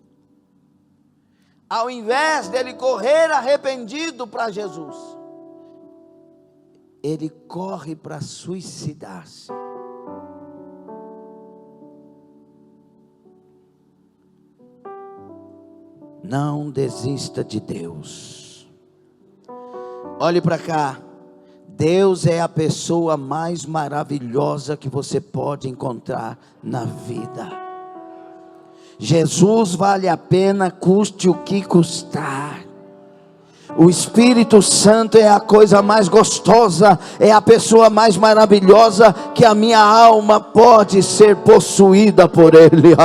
Ao invés dele correr arrependido para Jesus, ele corre para suicidar-se. Não desista de Deus. Olhe para cá. Deus é a pessoa mais maravilhosa que você pode encontrar na vida. Jesus vale a pena, custe o que custar. O Espírito Santo é a coisa mais gostosa, é a pessoa mais maravilhosa, que a minha alma pode ser possuída por Ele.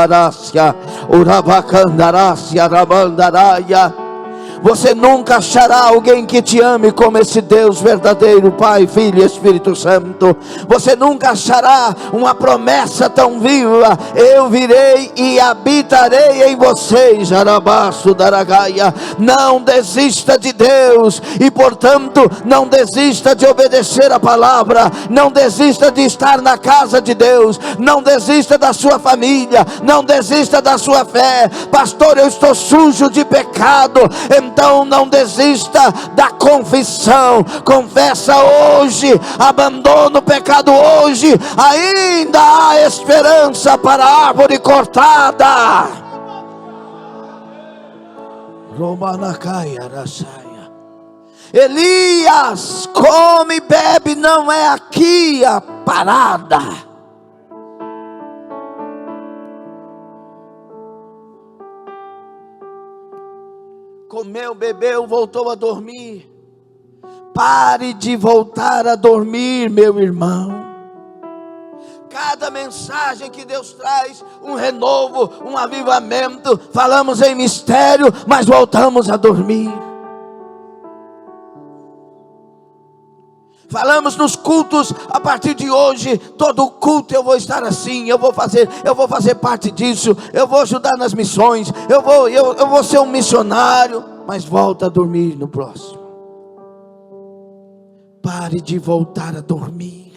Você nunca achará alguém que te ame como esse Deus verdadeiro, Pai, Filho e Espírito Santo. Você nunca achará uma promessa tão viva: eu virei e habitarei em vocês. Não desista de Deus, e portanto não desista de obedecer a palavra, não desista de estar na casa de Deus, não desista da sua família, não desista da sua fé. Pastor, eu estou sujo de pecado. Então não desista da confissão. Confessa hoje, abandona o pecado hoje. Ainda há esperança para a árvore cortada. Elias, come e bebe, não é aqui a parada. Comeu, bebeu, voltou a dormir. Pare de voltar a dormir, meu irmão. Cada mensagem que Deus traz, um renovo, um avivamento. Falamos em mistério, mas voltamos a dormir. Falamos nos cultos, a partir de hoje, todo culto eu vou estar assim, eu vou fazer parte disso, eu vou ajudar nas missões, eu vou ser um missionário, mas volta a dormir no próximo. Pare de voltar a dormir.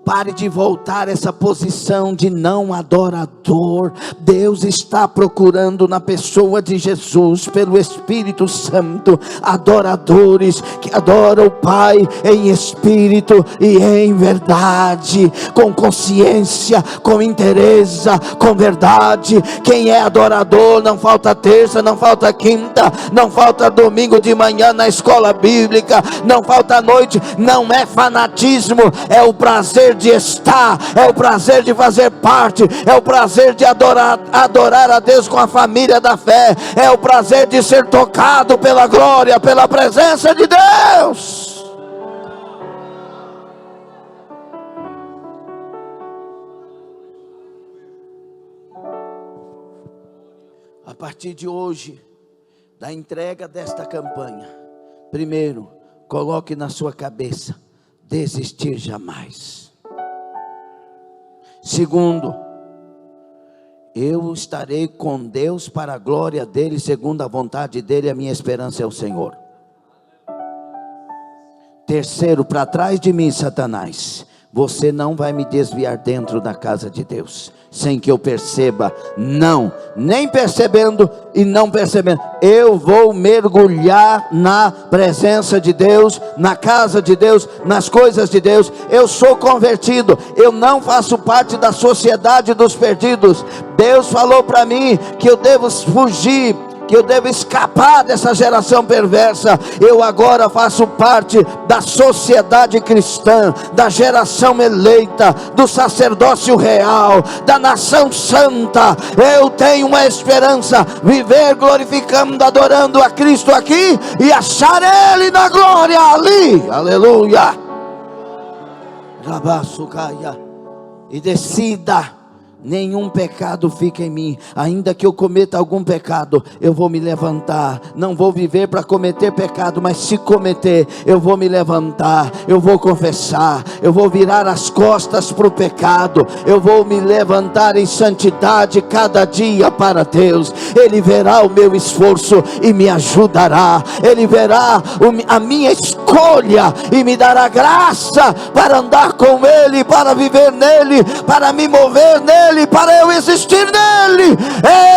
Pare de voltar a essa posição de não adorador. Deus está procurando na pessoa de Jesus, pelo Espírito Santo, adoradores que adoram o Pai em espírito e em verdade, com consciência, com interesse, com verdade. Quem é adorador, não falta terça, não falta quinta, não falta domingo de manhã na escola bíblica, não falta noite. Não é fanatismo, é o prazer de estar, é o prazer de fazer parte, é o prazer de adorar a Deus com a família da fé, é o prazer de ser tocado pela glória, pela presença de Deus. A partir de hoje, da entrega desta campanha, primeiro, coloque na sua cabeça: desistir jamais. Segundo, eu estarei com Deus para a glória dele, segundo a vontade dele, a minha esperança é o Senhor. Terceiro, para trás de mim, Satanás, você não vai me desviar dentro da casa de Deus, sem que eu perceba. Não, nem percebendo e não percebendo, eu vou mergulhar na presença de Deus, na casa de Deus, nas coisas de Deus. Eu sou convertido, eu não faço parte da sociedade dos perdidos. Deus falou para mim que eu devo fugir, que eu devo escapar dessa geração perversa. Eu agora faço parte da sociedade cristã, da geração eleita, do sacerdócio real, da nação santa. Eu tenho uma esperança: viver glorificando, adorando a Cristo aqui e achar Ele na glória ali. Aleluia. E decida: nenhum pecado fica em mim. Ainda que eu cometa algum pecado, eu vou me levantar. Não vou viver para cometer pecado, mas se cometer, eu vou me levantar, eu vou confessar, eu vou virar as costas para o pecado, eu vou me levantar em santidade cada dia para Deus. Ele verá o meu esforço e me ajudará. Ele verá a minha escolha e me dará graça para andar com Ele, para viver nele, para me mover nele, para eu existir nele.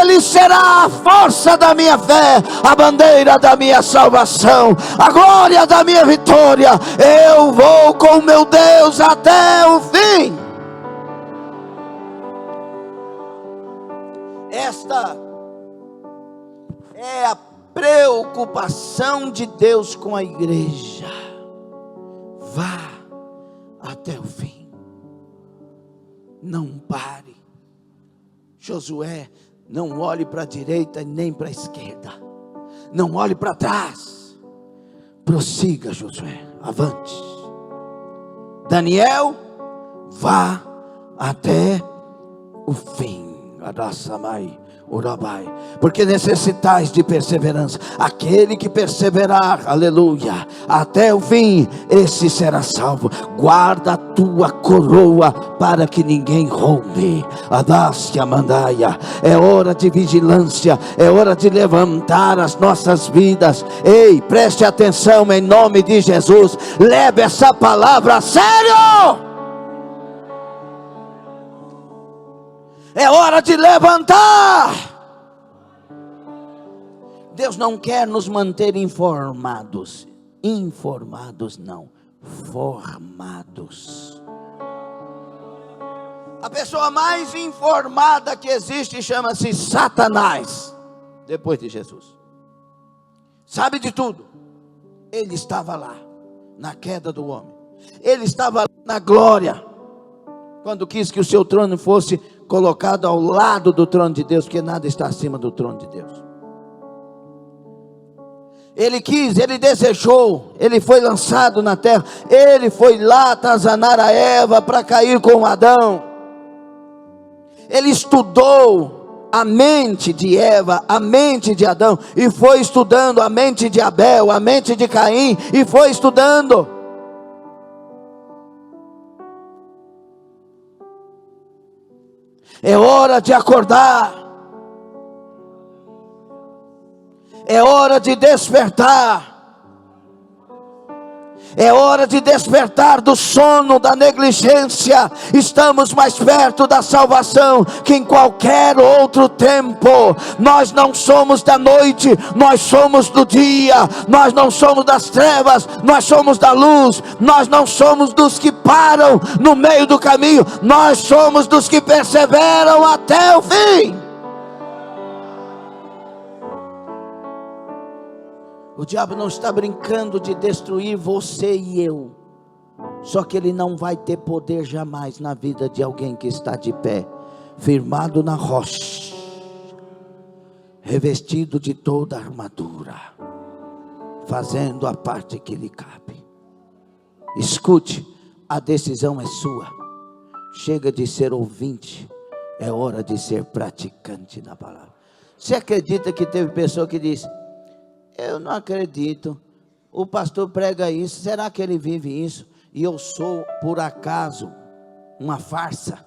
Ele será a força da minha fé, a bandeira da minha salvação, a glória da minha vitória. Eu vou com meu Deus até o fim. Esta é a preocupação de Deus com a igreja. Vá até o fim, não pare. Josué, não olhe para a direita nem para a esquerda, não olhe para trás, prossiga, Josué, avante. Daniel, vá até o fim. Porque necessitais de perseverança. Aquele que perseverar, aleluia, até o fim, esse será salvo. Guarda a tua coroa para que ninguém roube. Adácia mandaia. É hora de vigilância, é hora de levantar as nossas vidas. Ei, preste atenção em nome de Jesus. Leve essa palavra a sério. É hora de levantar. Deus não quer nos manter informados. Informados não, formados. A pessoa mais informada que existe chama-se Satanás, depois de Jesus. Sabe de tudo. Ele estava lá na queda do homem. Ele estava lá na glória, quando quis que o seu trono fosse colocado ao lado do trono de Deus, porque nada está acima do trono de Deus. Ele quis, ele desejou, ele foi lançado na terra, ele foi lá atazanar a Eva para cair com Adão. Ele estudou a mente de Eva, a mente de Adão, e foi estudando a mente de Abel, a mente de Caim, e foi estudando. É hora de acordar, é hora de despertar, é hora de despertar do sono, da negligência. Estamos mais perto da salvação que em qualquer outro tempo. Nós não somos da noite, nós somos do dia. Nós não somos das trevas, nós somos da luz. Nós não somos dos que param no meio do caminho, nós somos dos que perseveram até o fim. O diabo não está brincando de destruir você e eu. Só que ele não vai ter poder jamais na vida de alguém que está de pé, firmado na rocha, revestido de toda a armadura, fazendo a parte que lhe cabe. Escute, a decisão é sua. Chega de ser ouvinte, é hora de ser praticante da palavra. Você acredita que teve pessoa que disse: eu não acredito, o pastor prega isso, será que ele vive isso? E eu sou, por acaso, uma farsa?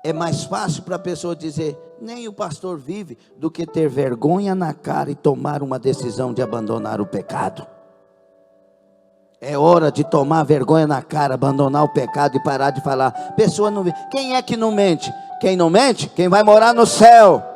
É mais fácil para a pessoa dizer, nem o pastor vive, do que ter vergonha na cara e tomar uma decisão de abandonar o pecado. É hora de tomar vergonha na cara, abandonar o pecado e parar de falar, pessoa não vive. Quem é que não mente? Quem não mente? Quem vai morar no céu.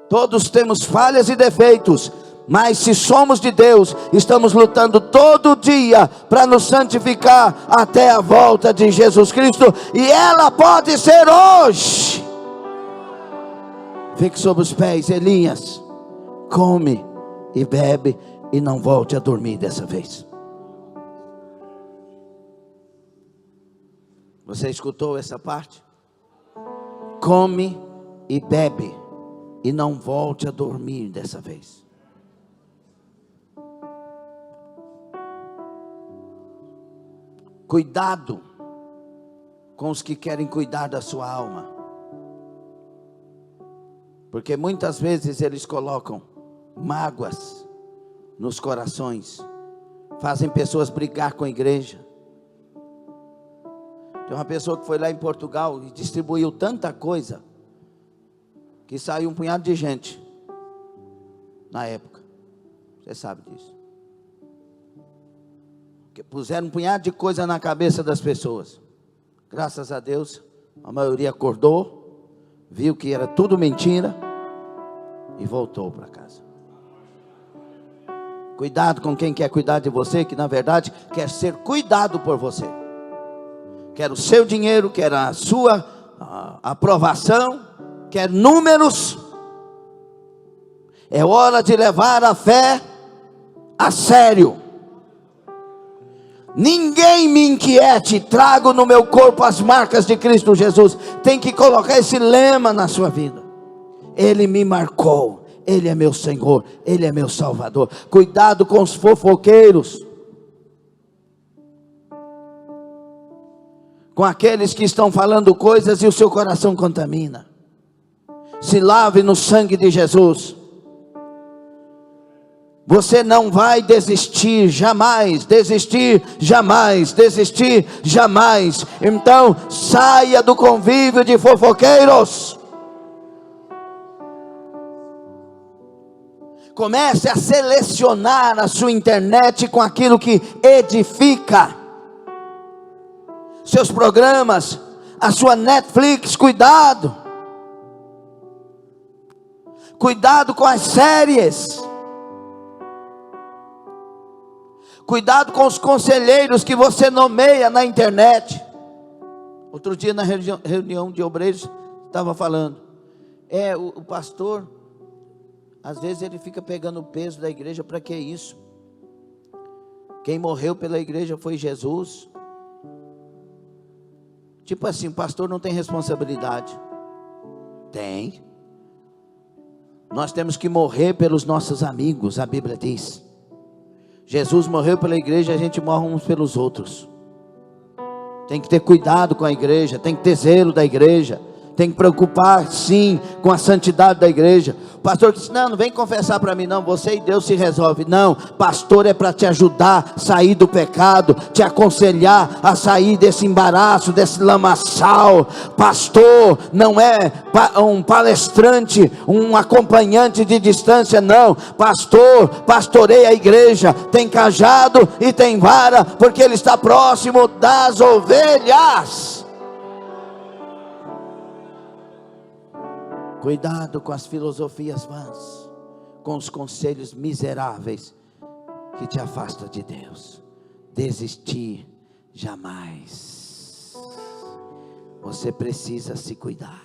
Todos temos falhas e defeitos, mas se somos de Deus, estamos lutando todo dia para nos santificar até a volta de Jesus Cristo, e ela pode ser hoje. Fique sobre os pés, Elias, come e bebe e não volte a dormir dessa vez. Você escutou essa parte? Come e bebe e não volte a dormir dessa vez. Cuidado com os que querem cuidar da sua alma, porque muitas vezes eles colocam mágoas nos corações, fazem pessoas brigar com a igreja. Tem uma pessoa que foi lá em Portugal e distribuiu tanta coisa, que saiu um punhado de gente, na época, você sabe disso, que puseram um punhado de coisa na cabeça das pessoas. Graças a Deus, a maioria acordou, viu que era tudo mentira, e voltou para casa. Cuidado com quem quer cuidar de você, que na verdade quer ser cuidado por você, quer o seu dinheiro, quer a sua aprovação, quer números. É hora de levar a fé a sério. Ninguém me inquiete, trago no meu corpo as marcas de Cristo Jesus. Tem que colocar esse lema na sua vida. Ele me marcou, Ele é meu Senhor, Ele é meu Salvador. Cuidado com os fofoqueiros, com aqueles que estão falando coisas e o seu coração contamina. Se lave no sangue de Jesus. Você não vai desistir jamais, desistir jamais, desistir jamais. Então saia do convívio de fofoqueiros. Comece a selecionar a sua internet com aquilo que edifica. Seus programas, a sua Netflix, cuidado. Cuidado com as séries. Cuidado com os conselheiros que você nomeia na internet. Outro dia na reunião de obreiros, estava falando. O pastor, às vezes ele fica pegando o peso da igreja. Para que isso? Quem morreu pela igreja foi Jesus. Tipo assim, o pastor não tem responsabilidade. Tem. Nós temos que morrer pelos nossos amigos, a Bíblia diz. Jesus morreu pela igreja, a gente morre uns pelos outros. Tem que ter cuidado com a igreja, tem que ter zelo da igreja, tem que preocupar sim com a santidade da igreja. O pastor disse, não vem confessar para mim não, você e Deus se resolve. Não, pastor é para te ajudar a sair do pecado, te aconselhar a sair desse embaraço, desse lamaçal. Pastor não é um palestrante, um acompanhante de distância, não. Pastor, pastoreia a igreja, tem cajado e tem vara, porque ele está próximo das ovelhas. Cuidado com as filosofias vãs, com os conselhos miseráveis que te afastam de Deus. Desistir jamais. Você precisa se cuidar.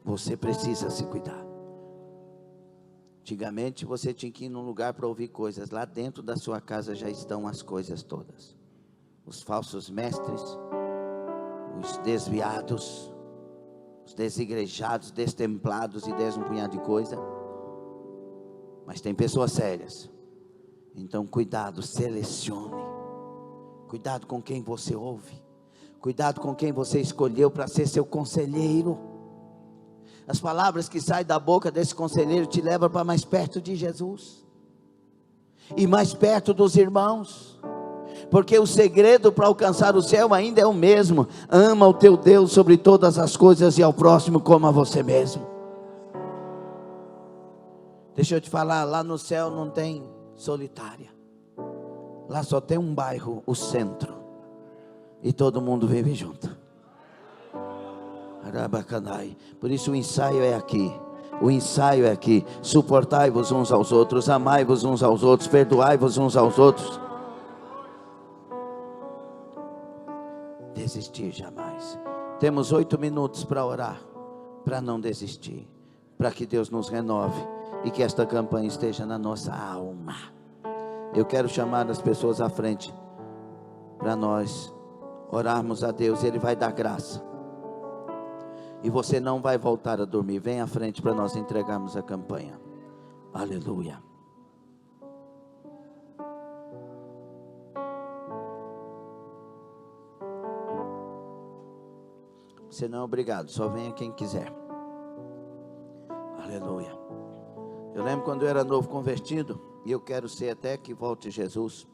Você precisa se cuidar. Antigamente você tinha que ir num lugar para ouvir coisas. Lá dentro da sua casa já estão as coisas todas. Os falsos mestres, os desviados, os desigrejados, destemplados e um punhado de coisa. Mas tem pessoas sérias. Então cuidado, selecione. Cuidado com quem você ouve. Cuidado com quem você escolheu para ser seu conselheiro. As palavras que saem da boca desse conselheiro te levam para mais perto de Jesus e mais perto dos irmãos. Porque o segredo para alcançar o céu ainda é o mesmo: ama o teu Deus sobre todas as coisas e ao próximo como a você mesmo. Deixa eu te falar, lá no céu não tem solitária. Lá só tem um bairro, o centro, e todo mundo vive junto. Arabacanai. Por isso o ensaio é aqui. O ensaio é aqui. Suportai-vos uns aos outros, amai-vos uns aos outros, perdoai-vos uns aos outros. Desistir jamais. Temos 8 minutos para orar, para não desistir, para que Deus nos renove e que esta campanha esteja na nossa alma. Eu quero chamar as pessoas à frente para nós orarmos a Deus. Ele vai dar graça e você não vai voltar a dormir. Vem à frente para nós entregarmos a campanha. Aleluia. Você não é obrigado, só venha quem quiser. Aleluia. Eu lembro quando eu era novo convertido, e eu quero ser até que volte Jesus.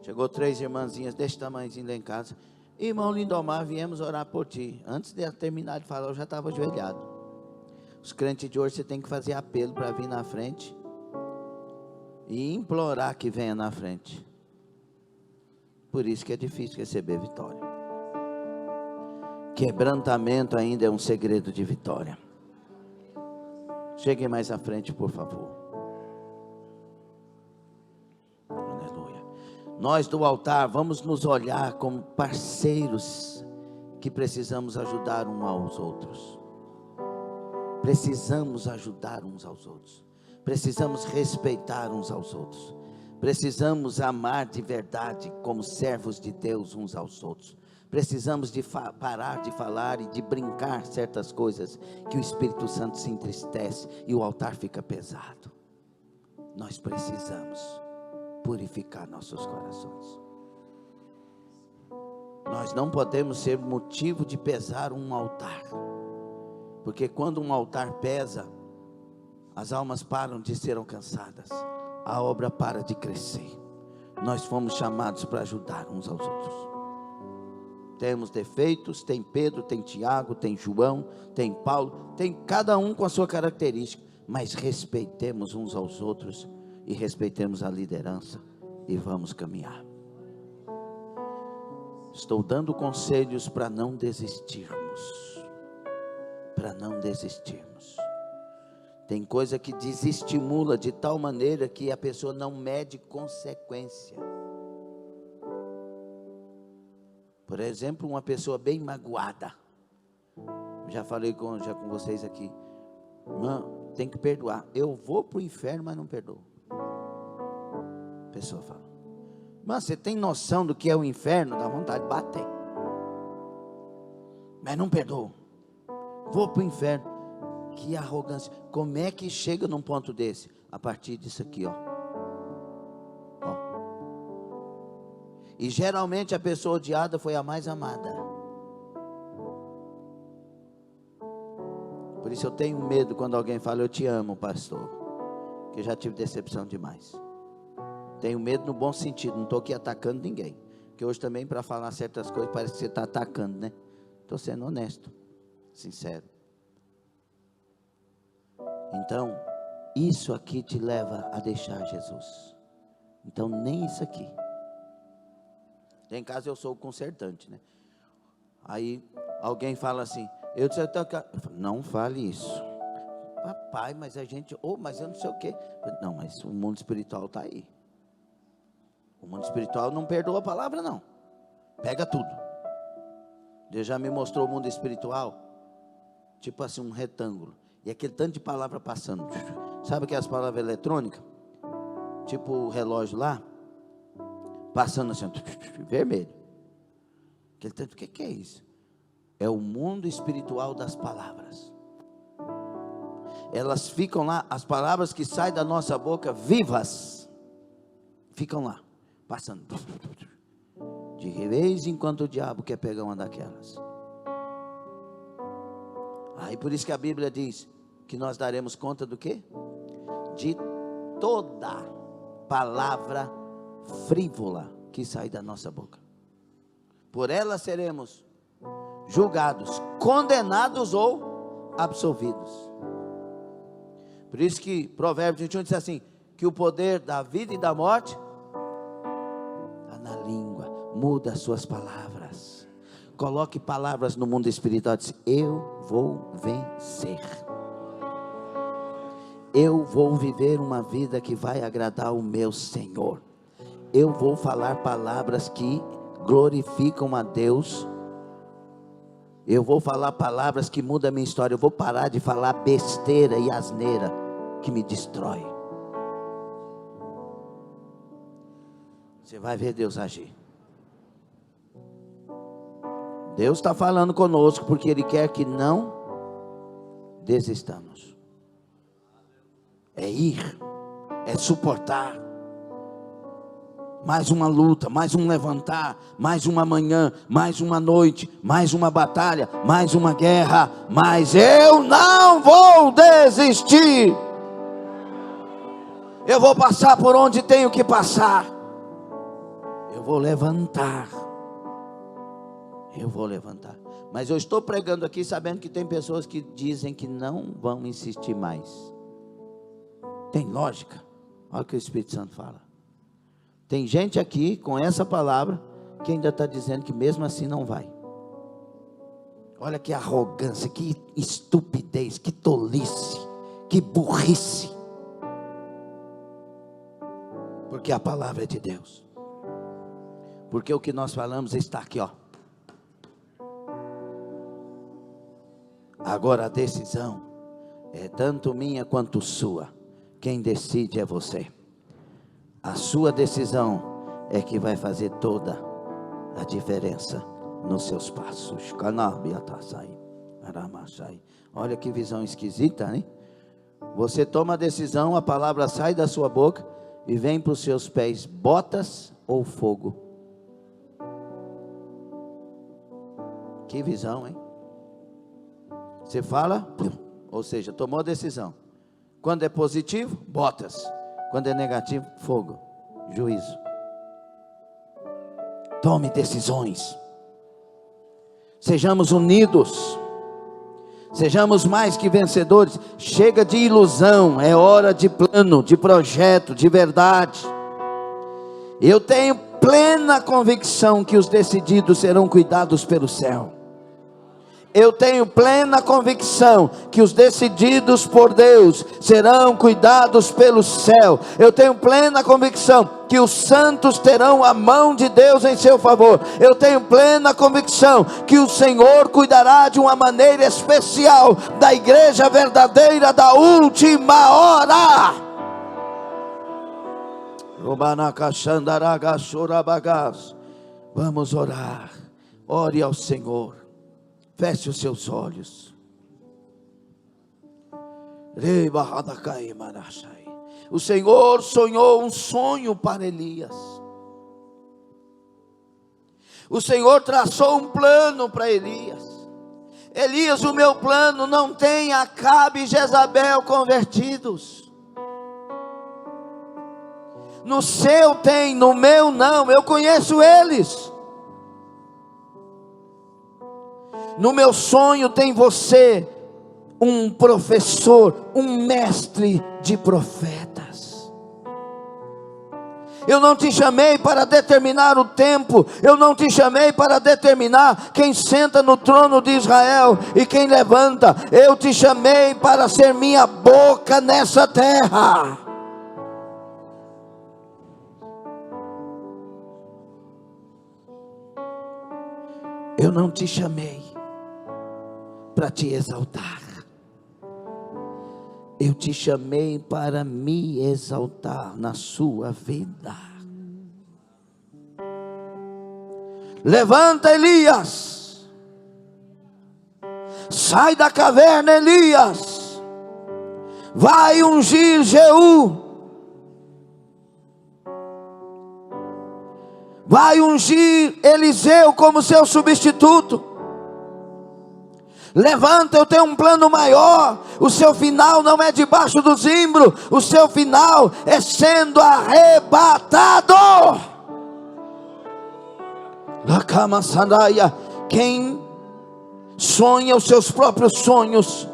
Chegou 3 irmãzinhas desse tamanhozinho lá em casa. Irmão Lindomar, viemos orar por ti. Antes de terminar de falar, eu já estava ajoelhado. Os crentes de hoje, você tem que fazer apelo para vir na frente e implorar que venha na frente. Por isso que é difícil receber vitória. Quebrantamento ainda é um segredo de vitória. Cheguem mais à frente, por favor. Aleluia. Nós do altar vamos nos olhar como parceiros que precisamos ajudar uns aos outros. Precisamos ajudar uns aos outros. Precisamos respeitar uns aos outros. Precisamos amar de verdade como servos de Deus uns aos outros. Precisamos de parar de falar e de brincar certas coisas que o Espírito Santo se entristece e o altar fica pesado. Nós precisamos purificar nossos corações. Nós não podemos ser motivo de pesar um altar, porque quando um altar pesa, as almas param de ser alcançadas, a obra para de crescer. Nós fomos chamados para ajudar uns aos outros. Temos defeitos, tem Pedro, tem Tiago, tem João, tem Paulo, tem cada um com a sua característica, mas respeitemos uns aos outros e respeitemos a liderança e vamos caminhar. Estou dando conselhos para não desistirmos, Tem coisa que desestimula de tal maneira que a pessoa não mede consequência. Por exemplo, uma pessoa bem magoada. Já falei com vocês aqui. Irmão, tem que perdoar. Eu vou para o inferno, mas não perdoo. A pessoa fala: mas você tem noção do que é o inferno? Dá vontade de bater. Mas não perdoo. vou para o inferno. Que arrogância. Como é que chega num ponto desse? A partir disso aqui, ó. E geralmente a pessoa odiada foi a mais amada. Por isso eu tenho medo quando alguém fala: eu te amo, pastor. Porque eu já tive decepção demais. Tenho medo no bom sentido, não estou aqui atacando ninguém. Porque hoje também, para falar certas coisas, parece que você está atacando, né? Estou sendo honesto, sincero. Então, isso aqui te leva a deixar Jesus. Então, nem isso aqui. Em casa eu sou o consertante, né? Aí alguém fala assim: eu disse, não fale isso. Papai, mas a gente, mas eu não sei o quê. Não, mas o mundo espiritual está aí. O mundo espiritual não perdoa a palavra, não. Pega tudo. Deus já me mostrou o mundo espiritual, tipo assim, um retângulo. E aquele tanto de palavra passando. Sabe aquelas palavras eletrônicas? Tipo o relógio lá, passando assim, vermelho. Aquele tanto, o que é isso? É o mundo espiritual das palavras. Elas ficam lá, as palavras que saem da nossa boca, vivas, ficam lá, passando. De vez em quando o diabo quer pegar uma daquelas. Aí por isso que a Bíblia diz que nós daremos conta do quê? De toda palavra frívola que sai da nossa boca. Por ela seremos julgados, condenados ou absolvidos. Por isso que Provérbios 21 diz assim, que o poder da vida e da morte está na língua. Muda as suas palavras. Coloque palavras no mundo espiritual. Diz, eu vou vencer. Eu vou viver uma vida que vai agradar o meu Senhor. Eu vou falar palavras que glorificam a Deus. Eu vou falar palavras que mudam a minha história. Eu vou parar de falar besteira e asneira que me destrói. Você vai ver Deus agir. Deus está falando conosco porque Ele quer que não desistamos. É ir, é suportar. Mais uma luta, mais um levantar, mais uma manhã, mais uma noite, mais uma batalha, mais uma guerra. Mas eu não vou desistir. Eu vou passar por onde tenho que passar. Eu vou levantar. Eu vou levantar. Mas eu estou pregando aqui sabendo que tem pessoas que dizem que não vão insistir mais. Tem lógica. Olha o que o Espírito Santo fala. Tem gente aqui com essa palavra que ainda está dizendo que mesmo assim não vai. Olha que arrogância, que estupidez, que tolice, que burrice. Porque a palavra é de Deus. Porque o que nós falamos está aqui, ó. Agora a decisão é tanto minha quanto sua. Quem decide é você. A sua decisão é que vai fazer toda a diferença nos seus passos. Olha que visão esquisita, hein? Você toma a decisão, a palavra sai da sua boca e vem para os seus pés, botas ou fogo. Que visão, hein? Você fala, ou seja, tomou a decisão. Quando é positivo, botas. Quando é negativo, fogo, juízo. Tome decisões. Sejamos unidos. Sejamos mais que vencedores. Chega de ilusão. É hora de plano, de projeto, de verdade. Eu tenho plena convicção que os decididos serão cuidados pelo céu. Eu tenho plena convicção que os decididos por Deus serão cuidados pelo céu. Eu tenho plena convicção que os santos terão a mão de Deus em seu favor. Eu tenho plena convicção que o Senhor cuidará de uma maneira especial da igreja verdadeira da última hora. Vamos orar. Ore ao Senhor. Feche os seus olhos. O Senhor sonhou um sonho para Elias. O Senhor traçou um plano para Elias. Elias, o meu plano não tem Acabe e Jezabel convertidos. No seu tem, no meu não. Eu conheço eles. No meu sonho tem você, um professor, um mestre de profetas. Eu não te chamei para determinar o tempo. Eu não te chamei para determinar quem senta no trono de Israel e quem levanta. Eu te chamei para ser minha boca nessa terra. Eu não te chamei para te exaltar. Eu te chamei para me exaltar na sua vida. Levanta, Elias. Sai da caverna, Elias. Vai ungir Jeú. Vai ungir Eliseu como seu substituto. Levanta, eu tenho um plano maior. O seu final não é debaixo do zimbro. O seu final é sendo arrebatado. Quem sonha os seus próprios sonhos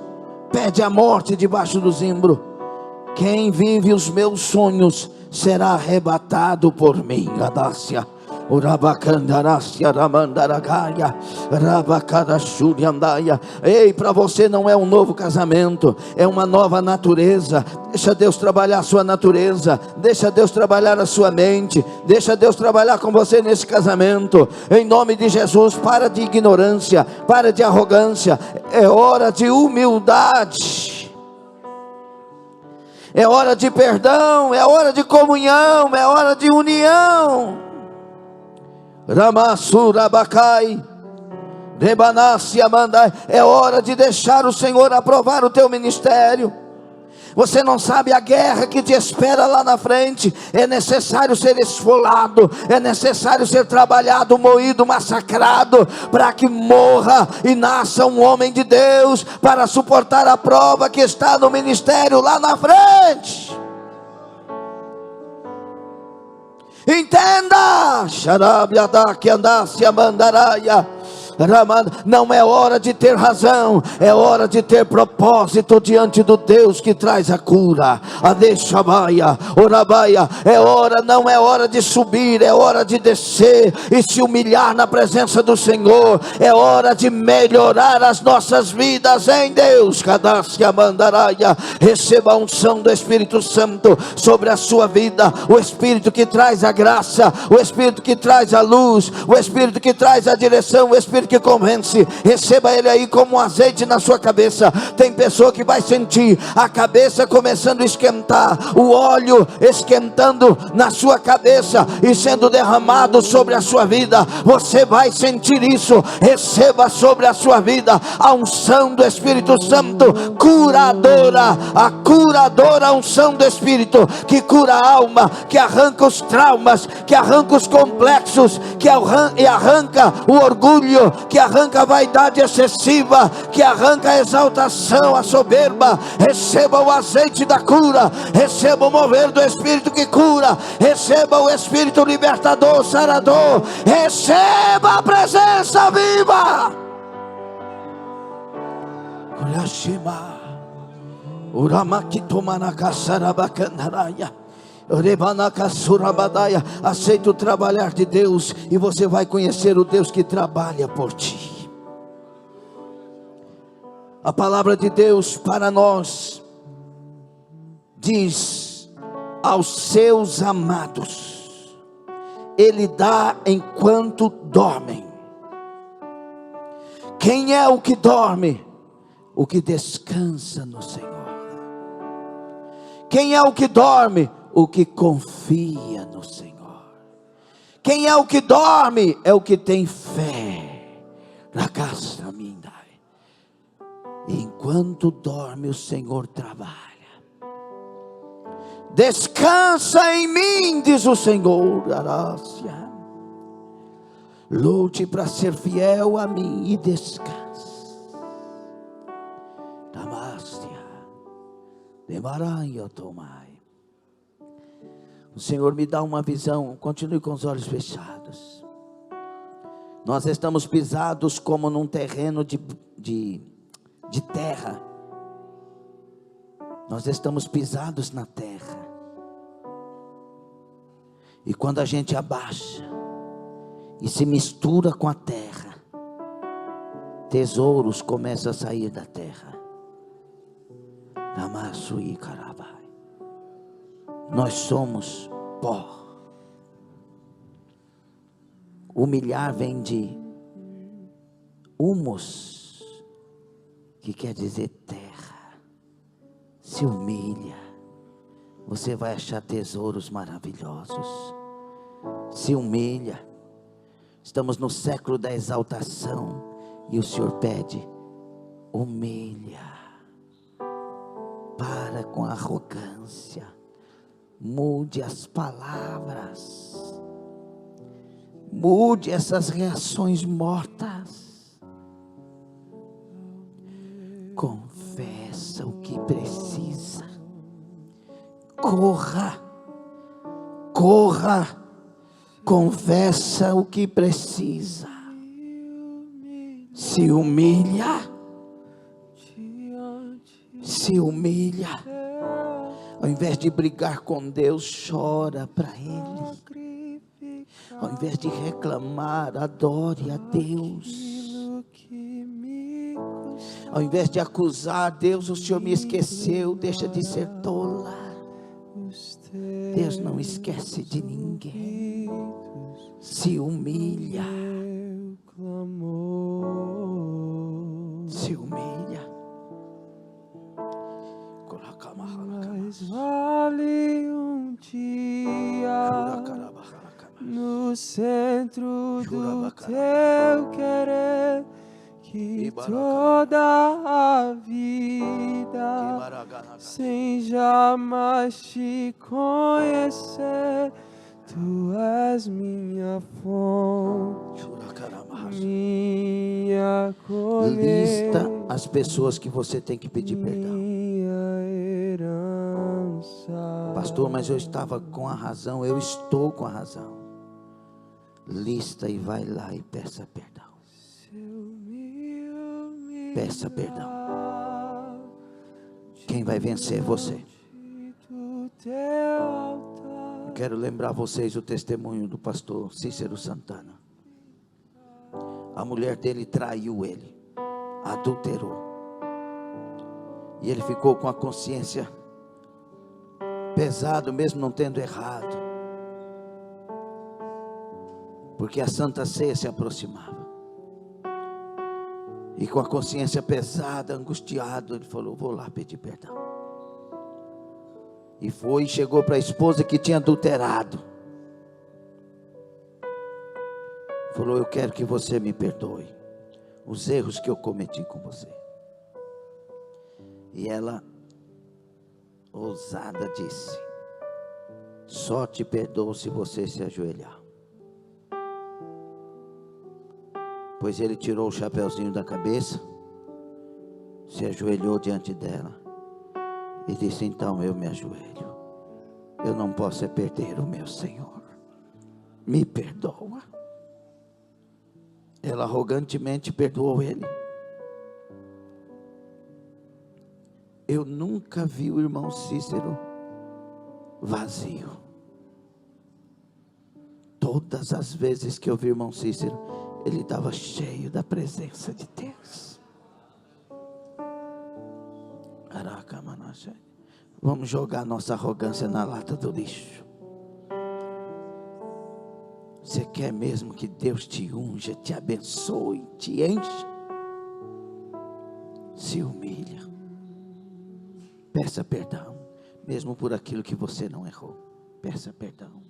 pede a morte debaixo do zimbro. Quem vive os meus sonhos será arrebatado por mim. Adácia. Ei, para você não é um novo casamento, é uma nova natureza. Deixa Deus trabalhar a sua natureza, deixa Deus trabalhar a sua mente, deixa Deus trabalhar com você nesse casamento. Em nome de Jesus, para de ignorância, para de arrogância. É hora de humildade, é hora de perdão, é hora de comunhão, é hora de união. Ramasurabacai, Rebanassia Mandai. É hora de deixar o Senhor aprovar o teu ministério. Você não sabe a guerra que te espera lá na frente. É necessário ser esfolado, é necessário ser trabalhado, moído, massacrado, para que morra e nasça um homem de Deus, para suportar a prova que está no ministério lá na frente. Entenda, não é hora de ter razão, é hora de ter propósito diante do Deus que traz a cura. É hora, não é hora de subir, é hora de descer e se humilhar na presença do Senhor. É hora de melhorar as nossas vidas em Deus. Receba a unção do Espírito Santo sobre a sua vida, o Espírito que traz a graça, o Espírito que traz a luz, o Espírito que traz a direção, o Espírito que convence. Receba ele aí como um azeite na sua cabeça. Tem pessoa que vai sentir a cabeça começando a esquentar, o óleo esquentando na sua cabeça e sendo derramado sobre a sua vida. Você vai sentir isso. Receba sobre a sua vida a unção do Espírito Santo curadora, a curadora unção do Espírito que cura a alma, que arranca os traumas, que arranca os complexos, que arranca o orgulho, que arranca a vaidade excessiva, que arranca a exaltação, a soberba. Receba o azeite da cura, receba o mover do Espírito que cura, receba o Espírito libertador, sarador, receba a presença viva. Aceita o trabalhar de Deus e você vai conhecer o Deus que trabalha por ti. A palavra de Deus para nós diz: aos seus amados Ele dá enquanto dormem. Quem é o que dorme? O que descansa no Senhor. Quem é o que dorme? O que confia no Senhor. Quem é o que dorme? É o que tem fé. Enquanto dorme, o Senhor trabalha. Descansa em mim, diz o Senhor. Arácia. Lute para ser fiel a mim e descanse. Damastia. Demaranha tomai. O Senhor me dá uma visão. Continue com os olhos fechados. Nós estamos pisados como num terreno de terra. Nós estamos pisados na terra. E quando a gente abaixa e se mistura com a terra, tesouros começam a sair da terra. Namasui Karabai. Nós somos pó. Humilhar vem de humus, que quer dizer terra. Se humilha, você vai achar tesouros maravilhosos. Se humilha. Estamos no século da exaltação e o Senhor pede: humilha. Para com a arrogância. Mude as palavras. Mude essas reações mortas. Confessa o que precisa. Corra. Corra. Confessa o que precisa. Se humilha. Se humilha. Ao invés de brigar com Deus, chora para Ele. Ao invés de reclamar, adore a Deus. Ao invés de acusar Deus, o Senhor me esqueceu, deixa de ser tola. Deus não esquece de ninguém. Se humilha. Se humilha. Mas vale um dia no centro do teu querer, que toda a vida, sem jamais te conhecer, tu és minha fonte, minha colheita. Lista as pessoas que você tem que pedir perdão. Pastor, mas eu estava com a razão. Eu estou com a razão. Lista e vai lá e peça perdão. Peça perdão. Quem vai vencer? Você. Eu quero lembrar vocês o testemunho do pastor Cícero Santana. A mulher dele traiu ele, adulterou, e ele ficou com a consciência pesado, mesmo não tendo errado, porque a Santa Ceia se aproximava, e com a consciência pesada, angustiado, ele falou: vou lá pedir perdão. E foi e chegou para a esposa que tinha adulterado, falou: eu quero que você me perdoe os erros que eu cometi com você. E ela, ousada, disse: só te perdoo se você se ajoelhar. Pois ele tirou o chapeuzinho da cabeça, se ajoelhou diante dela e disse: então eu me ajoelho, eu não posso é perder o meu Senhor, me perdoa. Ela arrogantemente perdoou ele. Eu nunca vi o irmão Cícero vazio. Todas as vezes que eu vi o irmão Cícero, ele estava cheio da presença de Deus. Vamos jogar nossa arrogância na lata do lixo. Você quer mesmo que Deus te unja, te abençoe, te encha? Se humilha. Peça perdão, mesmo por aquilo que você não errou. Peça perdão.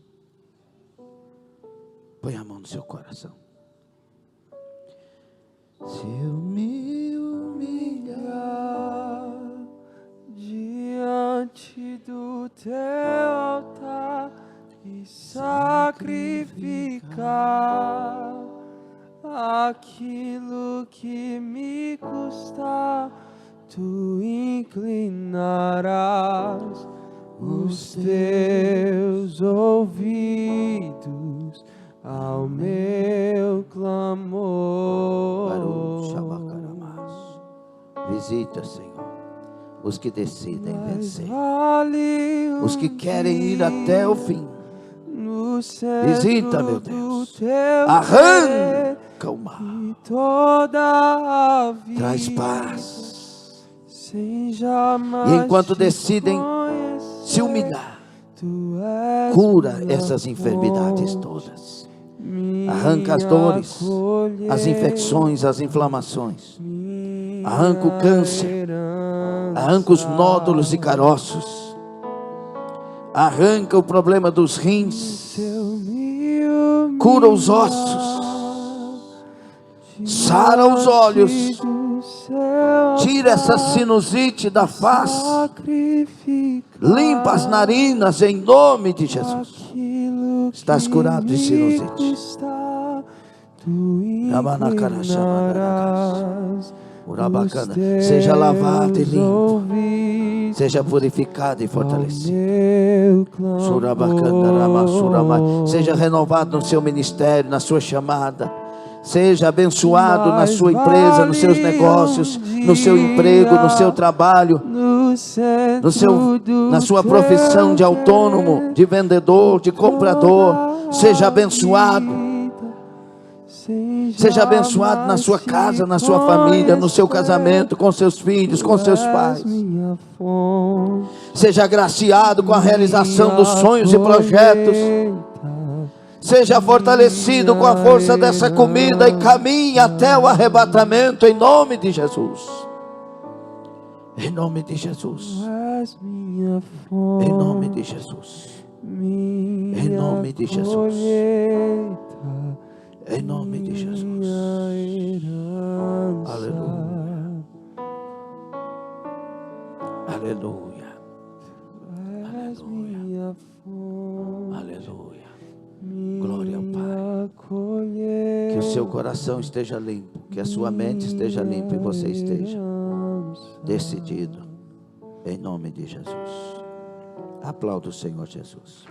Põe a mão no seu coração. Se eu me humilhar sacrificar aquilo que me custa, tu inclinarás os teus ouvidos ao meu clamor. Visita, Senhor, os que decidem vencer, os que querem ir até o fim. Visita, meu Deus, arranca o mal, traz paz. E enquanto decidem se humilhar, cura essas enfermidades todas. Arranca as dores, as infecções, as inflamações. Arranca o câncer, arranca os nódulos e caroços. Arranca o problema dos rins. Cura os ossos. Sara os olhos. Tira essa sinusite da face. Limpa as narinas em nome de Jesus. Estás curado de sinusite. Seja lavado e limpo. Seja purificado e fortalecido. Seja renovado no seu ministério, na sua chamada. Seja abençoado na sua empresa, nos seus negócios, no seu emprego, no seu trabalho, na sua profissão de autônomo, de vendedor, de comprador. Seja abençoado. Seja abençoado na sua casa, na sua família, no seu casamento, com seus filhos, com seus pais. Seja agraciado com a realização dos sonhos e projetos. Seja fortalecido com a força dessa comida e caminhe até o arrebatamento em nome de Jesus. Em nome de Jesus. Em nome de Jesus. Em nome de Jesus. Em nome de Jesus. Aleluia. Aleluia. Aleluia. Aleluia. Glória ao Pai. Que o seu coração esteja limpo, que a sua mente esteja limpa e você esteja decidido. Em nome de Jesus. Aplauda o Senhor Jesus.